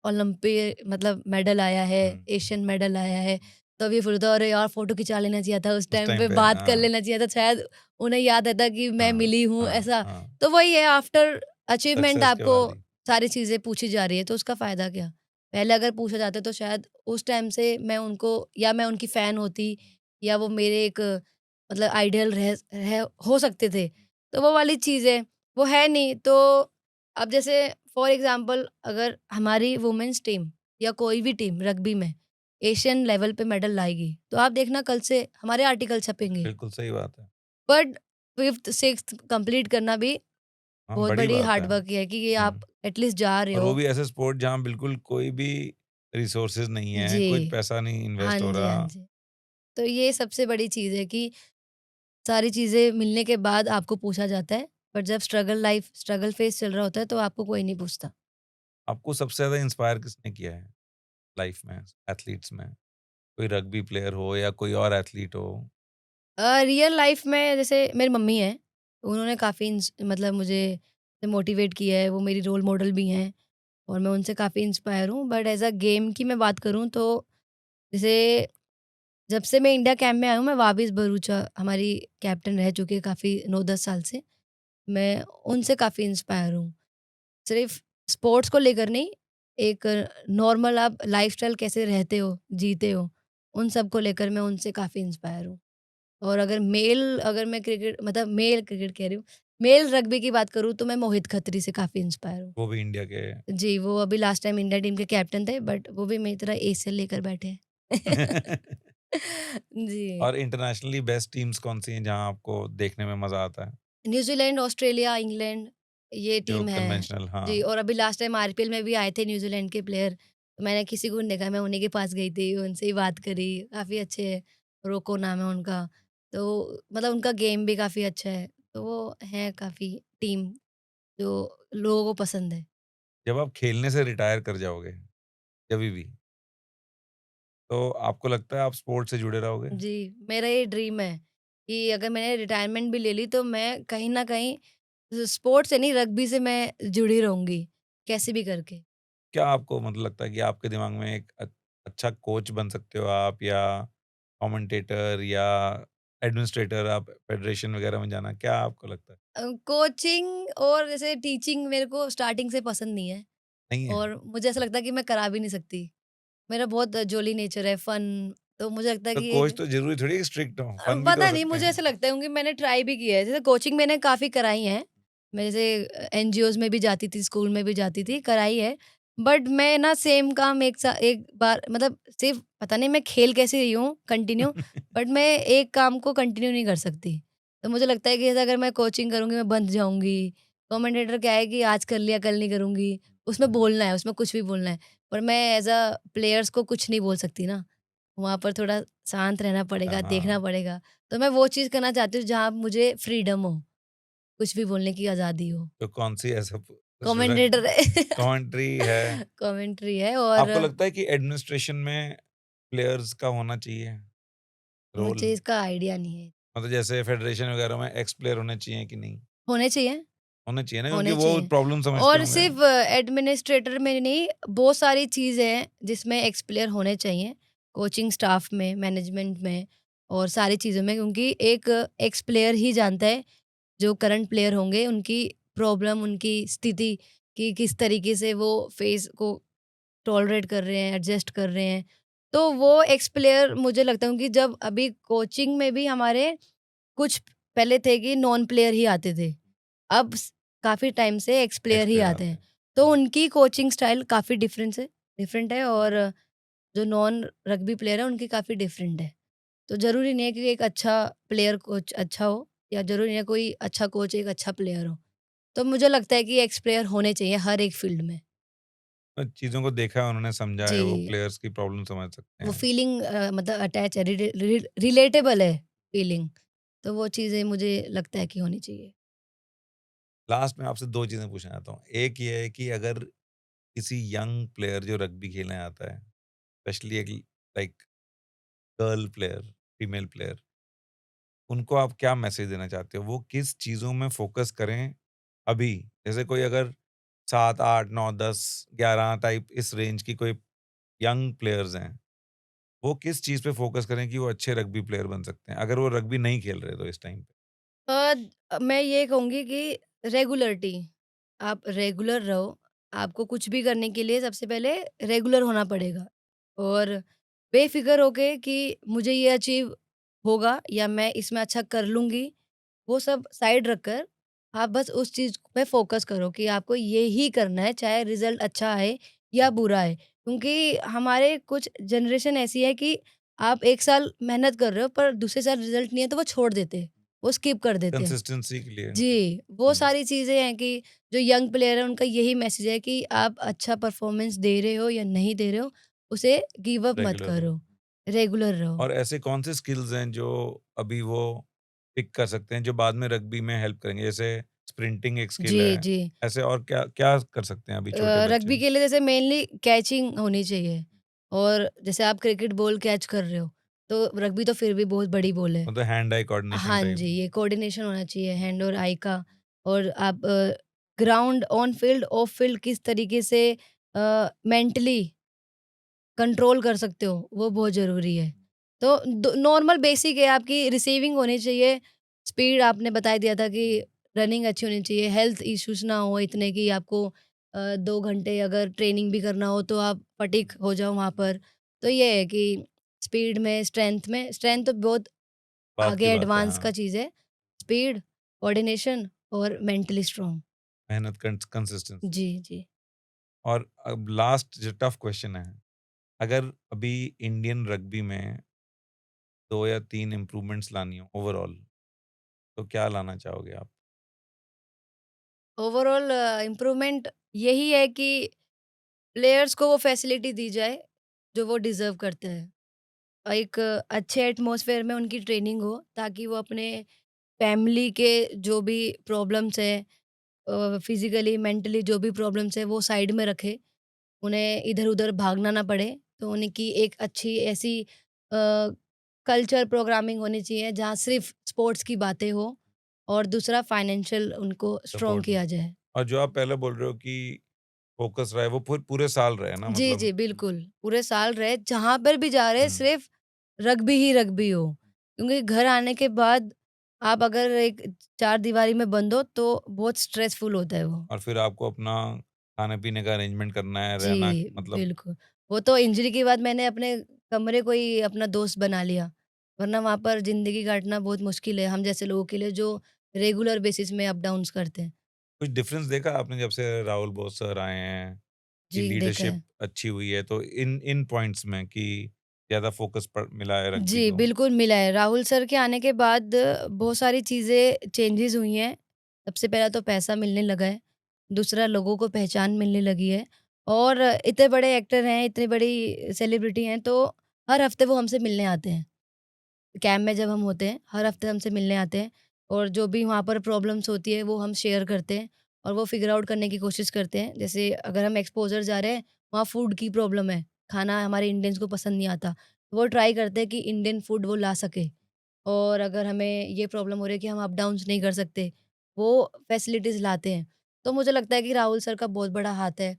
मतलब मेडल आया है, हुँ, एशियन मेडल आया है, तब ये फिर होता अरे यार फ़ोटो खिंचा लेना चाहिए था उस उस टाइम टाइम पे, पे बात कर हाँ, लेना चाहिए था, शायद उन्हें याद रहता कि मैं हाँ, मिली हूँ, हाँ, ऐसा। हाँ, तो वही है, आफ्टर अचीवमेंट सक्सेस के आपको बाद ही। सारी चीज़ें पूछी जा रही है, तो उसका फ़ायदा क्या? पहले अगर पूछा जाता तो शायद उस टाइम से मैं उनको, या मैं उनकी फ़ैन होती, या वो मेरे एक मतलब आइडियल रह हो सकते थे। तो वो वाली चीज़ है, वो है नहीं। तो अब जैसे फॉर एग्ज़ाम्पल अगर हमारी वुमेन्स टीम या कोई भी टीम रग्बी में एशियन लेवल पे मेडल लाएगी, तो आप देखना कल से हमारे आर्टिकल छपेंगे। बिल्कुल सही बात है। बट 5th 6th कंप्लीट करना भी हाँ, बहुत बड़ी बड़ी बात है। हार्ड वर्क है कि ये आप हुँ, एटलीस्ट जा रहे और वो हो। भी ऐसे स्पोर्ट जहाँ बिल्कुल कोई भी रिसोर्सेज़ नहीं है, कुछ जी। पैसा नहीं हाँ इन्वेस्ट हो जी, हाँ रहा। जी। तो ये सबसे बड़ी चीज़ है कि सारी चीज़ें मिलने के बाद आपको पूछा जाता है, बट जब स्ट्रगल फेज़ चल रहा होता है तो आपको कोई नहीं पूछता। आपको सबसे ज़्यादा इंस्पायर किसने किया है लाइफ़ में, एथलीट्स में? कोई रग्बी प्लेयर हो या कोई और एथलीट हो? रियल लाइफ़ में जैसे मेरी मम्मी हैं, उन्होंने काफ़ी मतलब मुझे मोटिवेट किया है, वो मेरी रोल मॉडल भी हैं और मैं उनसे काफ़ी इंस्पायर हूँ। बट एज़ अ गेम की मैं बात करूँ तो जैसे जब से मैं इंडिया कैंप में आई हूँ, मैं वाबिस भरूचा हमारी कैप्टन रह चुकी है काफ़ी 9-10 साल से। मैं उनसे काफ़ी इंस्पायर हूँ। सिर्फ़ स्पोर्ट्स को लेकर नहीं, एक नॉर्मल आप लाइफ़स्टाइल कैसे रहते हो, जीते हो, उन सब को लेकर मैं उनसे काफ़ी इंस्पायर हूँ। और अगर मैं क्रिकेट मतलब मेल क्रिकेट कह रही हूँ, मेल रग्बी की बात करूँ तो मैं मोहित खत्री से काफ़ी इंस्पायर हूँ। वो भी इंडिया के। जी, वो अभी लास्ट टाइम इंडिया टीम के कैप्टन थे, बट वो भी मेरी तरह एसीएल लेकर बैठे हैं। जी। और इंटरनेशनली बेस्ट टीम्स कौन-सी हैं जहाँ आपको देखने में मज़ा आता है? न्यूज़ीलैंड, ऑस्ट्रेलिया, इंग्लैंड ये जो टीम है। कन्वेंशनल जी, हाँ, और अभी लास्ट टाइम आईपीएल में भी आए थे न्यूज़ीलैंड के प्लेयर। तो मैंने किसी को नहीं देखा, मैं उन्हीं के पास गई थी, उनसे ही बात करी, काफ़ी अच्छे हैं, रोको नाम है उनका। तो मतलब उनका गेम भी काफ़ी अच्छा है। तो वो हैं काफ़ी टीम जो लोगों को पसंद है। जब आप खेलने से रिटायर कर जाओगे, कभी भी, तो आपको लगता है आप स्पोर्ट्स से जुड़े रहोगे? जी, मेरा ये ड्रीम है कि अगर मैंने रिटायरमेंट भी ले ली तो मैं कहीं न कहीं स्पोर्ट्स से नहीं, रग्बी से मैं जुड़ी रहूँगी, कैसे भी करके। क्या आपको मतलब लगता है कि आपके दिमाग में एक अच्छा कोच बन सकते हो आप या कमेंटेटर या एडमिनिस्ट्रेटर आप फेडरेशन वगैरह में जाना, क्या आपको लगता है? कोचिंग और जैसे टीचिंग मेरे को स्टार्टिंग से पसंद नहीं है नहीं है? और मुझे ऐसा लगता है कि मैं करा भी नहीं सकती। मेरा बहुत जॉली नेचर है, फन, तो मुझे लगता है तो कि कोच एक तो ज़रूरी थोड़ी है कि स्ट्रिक्ट हो, फन भी तो हो पता नहीं, सकते मुझे हैं। ऐसा लगता है क्योंकि मैंने ट्राई भी किया है। जैसे कोचिंग मैंने काफ़ी कराई है। मैं जैसे एनजीओज़ में भी जाती थी, स्कूल में भी जाती थी, कराई है। बट मैं ना सेम काम एक बार मतलब सिर्फ़ पता नहीं मैं खेल कैसे रही हूँ कंटिन्यू, बट मैं एक काम को कंटिन्यू नहीं कर सकती। तो मुझे लगता है कि जैसे अगर मैं कोचिंग करूँगी, मैं बँध जाऊँगी। कमेंटेटर क्या है कि आज कर लिया, कल नहीं करूँगी। उसमें बोलना है, उसमें कुछ भी बोलना है। पर मैं एज़ अ प्लेयर्स को कुछ नहीं बोल सकती ना। वहाँ पर थोड़ा शांत रहना पड़ेगा, देखना हाँ, पड़ेगा। तो मैं वो चीज़ करना चाहती हूँ जहाँ मुझे फ्रीडम हो, कुछ भी बोलने की आज़ादी हो। तो कौन-सी ऐसा प्रोफेशन कमेंटेटर है। कमेंट्री है? कमेंट्री है और आपको लगता है कि एडमिनिस्ट्रेशन में प्लेयर्स का होना चाहिए रोल? मुझे इसका आइडिया नहीं है। मतलब जैसे फेडरेशन वगैरह में एक्स प्लेयर होने चाहिए कि नहीं? होने चाहिए, होने चाहिए ना, क्योंकि होने वो चाहिए। प्रॉब्लम समझते और होंगे। सिर्फ़ एडमिनिस्ट्रेटर में नहीं, बहुत सारी चीज़ें हैं जिसमें एक्स प्लेयर होने चाहिए। कोचिंग स्टाफ में, मैनेजमेंट में और सारी चीज़ों में, क्योंकि एक एक्स प्लेयर ही जानता है जो करंट प्लेयर होंगे, उनकी प्रॉब्लम, उनकी स्थिति कि किस तरीके से वो फेस को टॉलरेट कर रहे हैं, एडजस्ट कर रहे हैं। तो वो एक्स प्लेयर मुझे लगता है कि जब अभी कोचिंग में भी हमारे कुछ पहले थे कि नॉन प्लेयर ही आते थे। अब काफ़ी टाइम से एक्स एक्स प्लेयर ही प्लेयर आते आते हैं। हैं। तो उनकी कोचिंग स्टाइल काफ़ी डिफरेंस है। डिफरेंट है और जो नॉन रग्बी प्लेयर है उनकी काफ़ी डिफरेंट है। तो ज़रूरी नहीं है कि एक अच्छा प्लेयर कोच अच्छा हो या ज़रूरी नहीं है कोई अच्छा कोच एक अच्छा प्लेयर हो। तो मुझे लगता है कि एक्स प्लेयर होने चाहिए हर एक फ़ील्ड में। चीज़ों को देखा है, उन्होंने समझा है, वो जी, प्लेयर्स की प्रॉब्लम समझ सकते वो हैं। फीलिंग मतलब अटैच है रिलेटेबल है फीलिंग। तो वो चीज़ें मुझे लगता है कि होनी चाहिए। लास्ट में आपसे 2 चीज़ें पूछना चाहता हूँ। एक ये है कि अगर किसी यंग प्लेयर जो रग्बी खेलने आता है, स्पेशली एक like girl player, female player, उनको आप क्या मैसेज देना चाहते हो? वो किस चीज़ों में फ़ोकस करें अभी? जैसे कोई अगर 7, 8, 9, 10, 11 टाइप इस रेंज की कोई यंग प्लेयर्स हैं, वो किस चीज़ पे फ़ोकस करें कि वो अच्छे रग्बी प्लेयर बन सकते हैं? अगर वो रग्बी नहीं खेल रहे तो इस टाइम पे? मैं ये कहूँगी कि रेगुलरिटी, आप रेगुलर रहो। आपको कुछ भी करने के लिए सबसे पहले रेगुलर होना पड़ेगा और बेफ़िक्र होके कि मुझे ये अचीव होगा या मैं इसमें अच्छा कर लूँगी, वो सब साइड रखकर आप बस उस चीज़ पे फ़ोकस करो कि आपको ये ही करना है, चाहे रिज़ल्ट अच्छा आए या बुरा आए। क्योंकि हमारे कुछ जनरेशन ऐसी है कि आप 1 साल मेहनत कर रहे हो पर दूसरे साल रिज़ल्ट नहीं है तो वो छोड़ देते हैं, वो स्किप कर देते हैं। कंसिस्टेंसी के लिए। जी, वो हुँ, सारी चीज़ें हैं कि जो यंग प्लेयर है उनका यही मैसेज है कि आप अच्छा परफ़ॉर्मेंस दे रहे हो या नहीं दे रहे हो, उसे गिव अप मत रेगुलर रहो। करो, रेगुलर रहो। और ऐसे कौन से स्किल्स हैं जो अभी वो पिक कर सकते हैं, जो बाद में रग्बी में हेल्प करेंगे? जैसे स्प्रिंटिंग एक स्किल जी, है, जी। ऐसे और क्या क्या कर सकते हैं अभी छोटे बच्चे? रग्बी के लिए जैसे मेनली कैचिंग होनी चाहिए और जैसे आप क्रिकेट बॉल कैच कर रहे हो, तो रग्बी तो फिर भी बहुत बड़ी बॉल है। मतलब हैंड आई कोऑर्डिनेशन हाँ टाइप? जी, ये कोऑर्डिनेशन होना चाहिए हैंड और आई का और आप ground, on field, of field किस तरीके से मेंटली कंट्रोल कर सकते हो, वो बहुत ज़रूरी है। तो नॉर्मल बेसिक है आपकी रिसीविंग होनी चाहिए, स्पीड आपने बता दिया था कि रनिंग अच्छी होनी चाहिए, हेल्थ इश्यूज़ ना हो इतने कि आपको 2 घंटे अगर ट्रेनिंग भी करना हो तो आप फटीग हो जाओ वहाँ पर। तो ये है कि स्ट्रेंथ तो बहुत बात आगे की बात है, एडवांस का हाँ। चीज़ है। स्पीड, कोऑर्डिनेशन और मेंटली स्ट्रॉन्ग। मेहनत कंसिस्टेंसी। जी, जी। और अब लास्ट जो टफ क्वेश्चन है, अगर अभी इंडियन रग्बी में 2 या 3 इम्प्रूवमेंट्स लानी हो ओवरऑल, तो क्या लाना चाहोगे आप? ओवरऑल इम्प्रूवमेंट यही है कि प्लेयर्स को वो फैसिलिटी दी जाए, जो वो डिज़र्व करते हैं। एक अच्छे एटमॉस्फेयर में उनकी ट्रेनिंग हो, ताकि वो अपने फैमिली के जो भी प्रॉब्लम्स हैं फिज़िकली, मेंटली जो भी प्रॉब्लम्स हैं, वो साइड में रखें। उन्हें इधर-उधर भागना ना पड़े। तो उनकी एक अच्छी ऐसी कल्चर प्रोग्रामिंग होनी चाहिए, जहाँ सिर्फ़ स्पोर्ट्स की बातें हो और दूसरा फाइनेंशियल उनको स्ट्रॉन्ग सपोर्ट में। किया जाए। और जो आप पहले बोल रहे हो कि फ़ोकस रहा है, वो पूरे साल रहे ना जी, मतलब? जी, बिल्कुल। पूरे साल रहे, जहाँ पर भी जा रहे हुँ। सिर्फ़ रग्बी ही रग्बी हो। क्योंकि घर आने के बाद आप अगर एक चार दीवारी में बंद हो तो बहुत स्ट्रेसफुल होता है वो। और फिर आपको अपना खाने-पीने का अरेंजमेंट करना है, रहना जी, मतलब बिल्कुल। वो तो इंजरी के बाद मैंने अपने कमरे को ही अपना दोस्त बना लिया, वरना वहाँ पर ज़िंदगी काटना बहुत मुश्किल है, हम जैसे लोगों के लिए जो रेगुलर बेसिस में अप-डाउन्स करते हैं। कुछ डिफरेंस देखा आपने जब से राहुल बोस सर आए हैं, कि जी, देखा लीडरशिप है। अच्छी हुई है, तो इन इन पॉइंट्स में कि ज़्यादा फ़ोकस प मिला है रग्बी जी, को? बिल्कुल मिला है। राहुल सर के आने के बाद बहुत सारी चीज़ें चेंजेज़ हुई हैं। सबसे पहला तो पैसा मिलने लगा है, दूसरा लोगों को पहचान मिलने लगी है और इतने बड़े एक्टर हैं, इतनी बड़ी सेलिब्रिटी हैं, तो हर हफ़्ते वो हमसे मिलने आते हैं। कैंप में जब हम होते हैं, हर हफ्ते हमसे मिलने आते हैं और जो भी वहाँ पर प्रॉब्लम्स होती है वो हम शेयर करते हैं और वो फिगर आउट करने की कोशिश करते हैं। जैसे अगर हम एक्सपोज़र जा रहे हैं, वहाँ फूड की प्रॉब्लम है, खाना हमारे इंडियंस को पसंद नहीं आता, तो वो ट्राई करते हैं कि इंडियन फूड वो ला सके। और अगर हमें ये प्रॉब्लम हो रही है कि हम अप डाउन्स नहीं कर सकते, वो फैसिलिटीज़ लाते हैं। तो मुझे लगता है कि राहुल सर का बहुत बड़ा हाथ है,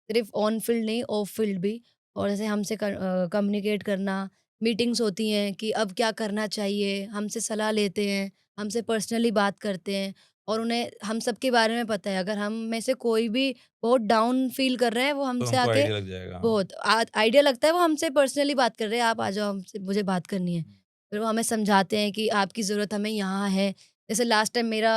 सिर्फ़ ऑन फील्ड नहीं, ऑफ फील्ड भी। और जैसे हमसे कम्युनिकेट करना, मीटिंग्स होती हैं कि अब क्या करना चाहिए, हमसे सलाह लेते हैं, हमसे पर्सनली बात करते हैं और उन्हें हम सब के बारे में पता है। अगर हम में से कोई भी बहुत डाउन फ़ील कर रहे हैं, वो तो हमसे उनको आके आइडिया लग जाएगा। बहुत आइडिया लगता है वो हमसे पर्सनली बात कर रहे हैं, आप आ जाओ हमसे मुझे बात करनी है। फिर वो हमें समझाते हैं कि आपकी ज़रूरत हमें यहाँ है। जैसे लास्ट टाइम मेरा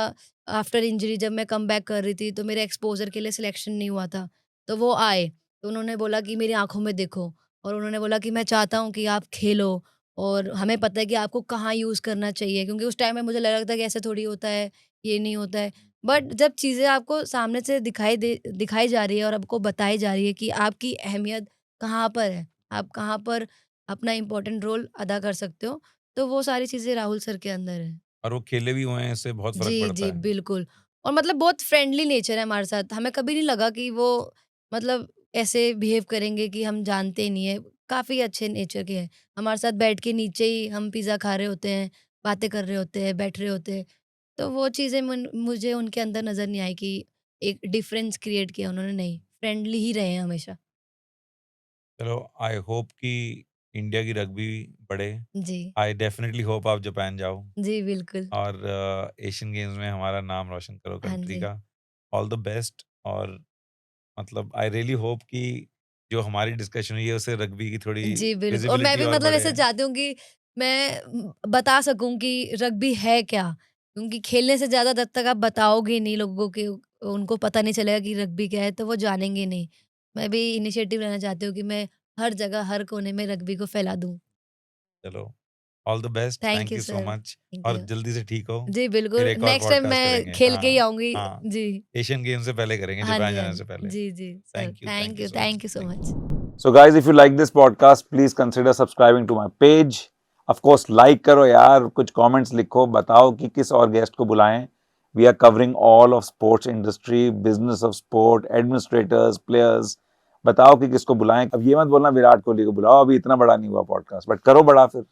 आफ्टर इंजरी जब मैं कमबैक कर रही थी, तो मेरे एक्सपोज़र के लिए सिलेक्शन नहीं हुआ था, तो वो आए। तो उन्होंने बोला कि मेरी आँखों में देखो, और उन्होंने बोला कि मैं चाहता हूँ कि आप खेलो और हमें पता है कि आपको कहाँ यूज़ करना चाहिए, क्योंकि उस टाइम में मुझे लग रहा था कि ऐसे थोड़ी होता है, ये नहीं होता है। बट जब चीज़ें आपको सामने से दिखाई जा रही है और आपको बताई जा रही है कि आपकी अहमियत कहाँ पर है, आप कहाँ पर अपना इम्पोर्टेंट रोल अदा कर सकते हो, तो वो सारी चीज़ें राहुल सर के अंदर है। और वो खेले भी हुए हैं, इससे बहुत फ़र्क जी, पड़ता जी, है। बिल्कुल। और मतलब बहुत फ्रेंडली नेचर है हमारे साथ। हमें कभी नहीं लगा कि वो मतलब ऐसे बिहेव करेंगे कि हम जानते ही नहीं है। काफ़ी अच्छे नेचर के हैं। हमारे साथ बैठ के नीचे ही हम पिज़्ज़ा खा रहे होते हैं, बातें कर रहे होते हैं, बैठ रहे होते हैं। तो वो चीज़ें मुझे उनके अंदर नज़र नहीं आई कि एक डिफ़रेंस क्रिएट किया उन्होंने, नहीं। फ्रेंडली ही रहे हैं हमेशा। चलो, आई होप कि इंडिया की रग्बी बढ़े। जी। आई डेफिनिटली होप आप जापान जाओ जी, बिल्कुल। और एशियन गेम्स में हमारा नाम रोशन करो हाँ कंट्री जी। का। All the best. और मतलब आई रियली होप कि जो हमारी डिस्कशन हुई है उससे रग्बी की थोड़ी जी, बिल्कुल। और मैं विज़िबिलिटी भी और मतलब बढ़े। ऐसे चाहती हूँ कि मैं बता सकूँ कि रग्बी है क्या? क्योंकि खेलने से ज़्यादा जब तक आप बताओगे नहीं लोगों के, उनको पता नहीं चलेगा कि रग्बी क्या है, तो वो जानेंगे नहीं। मैं भी इनिशिएटिव लेना चाहती हूँ कि मैं हर जगह, हर कोने में रग्बी को फैला दूँ। चलो, all the best, thank thank you you so sir. Much. Thank और यू। जल्दी से ठीक हो, जी, फिर बिल्कुल। एक और नेक्स्ट टाइम पॉडकास्ट मैं करेंगे। खेल के ही हाँ, आऊँगी। हाँ। जी। एशियन गेम्स से पहले करेंगे, हाँ जापान जी, हाँ जाने जी। से पहले। जी, जी, sir. Thank you so much. Thank you so much. So guys, if you like this podcast, please consider subscribing to my page. Of course, like करो यार, कुछ comments लिखो, बताओ कि किस और गेस्ट को बुलाएं. We are covering all of sports industry, business of sport, administrators, players. बताओ कि किसको बुलाएं. अब ये मत बोलना विराट कोहली को बुलाओ, अभी इतना बड़ा नहीं हुआ पॉडकास्ट, बट करो बड़ा फिर.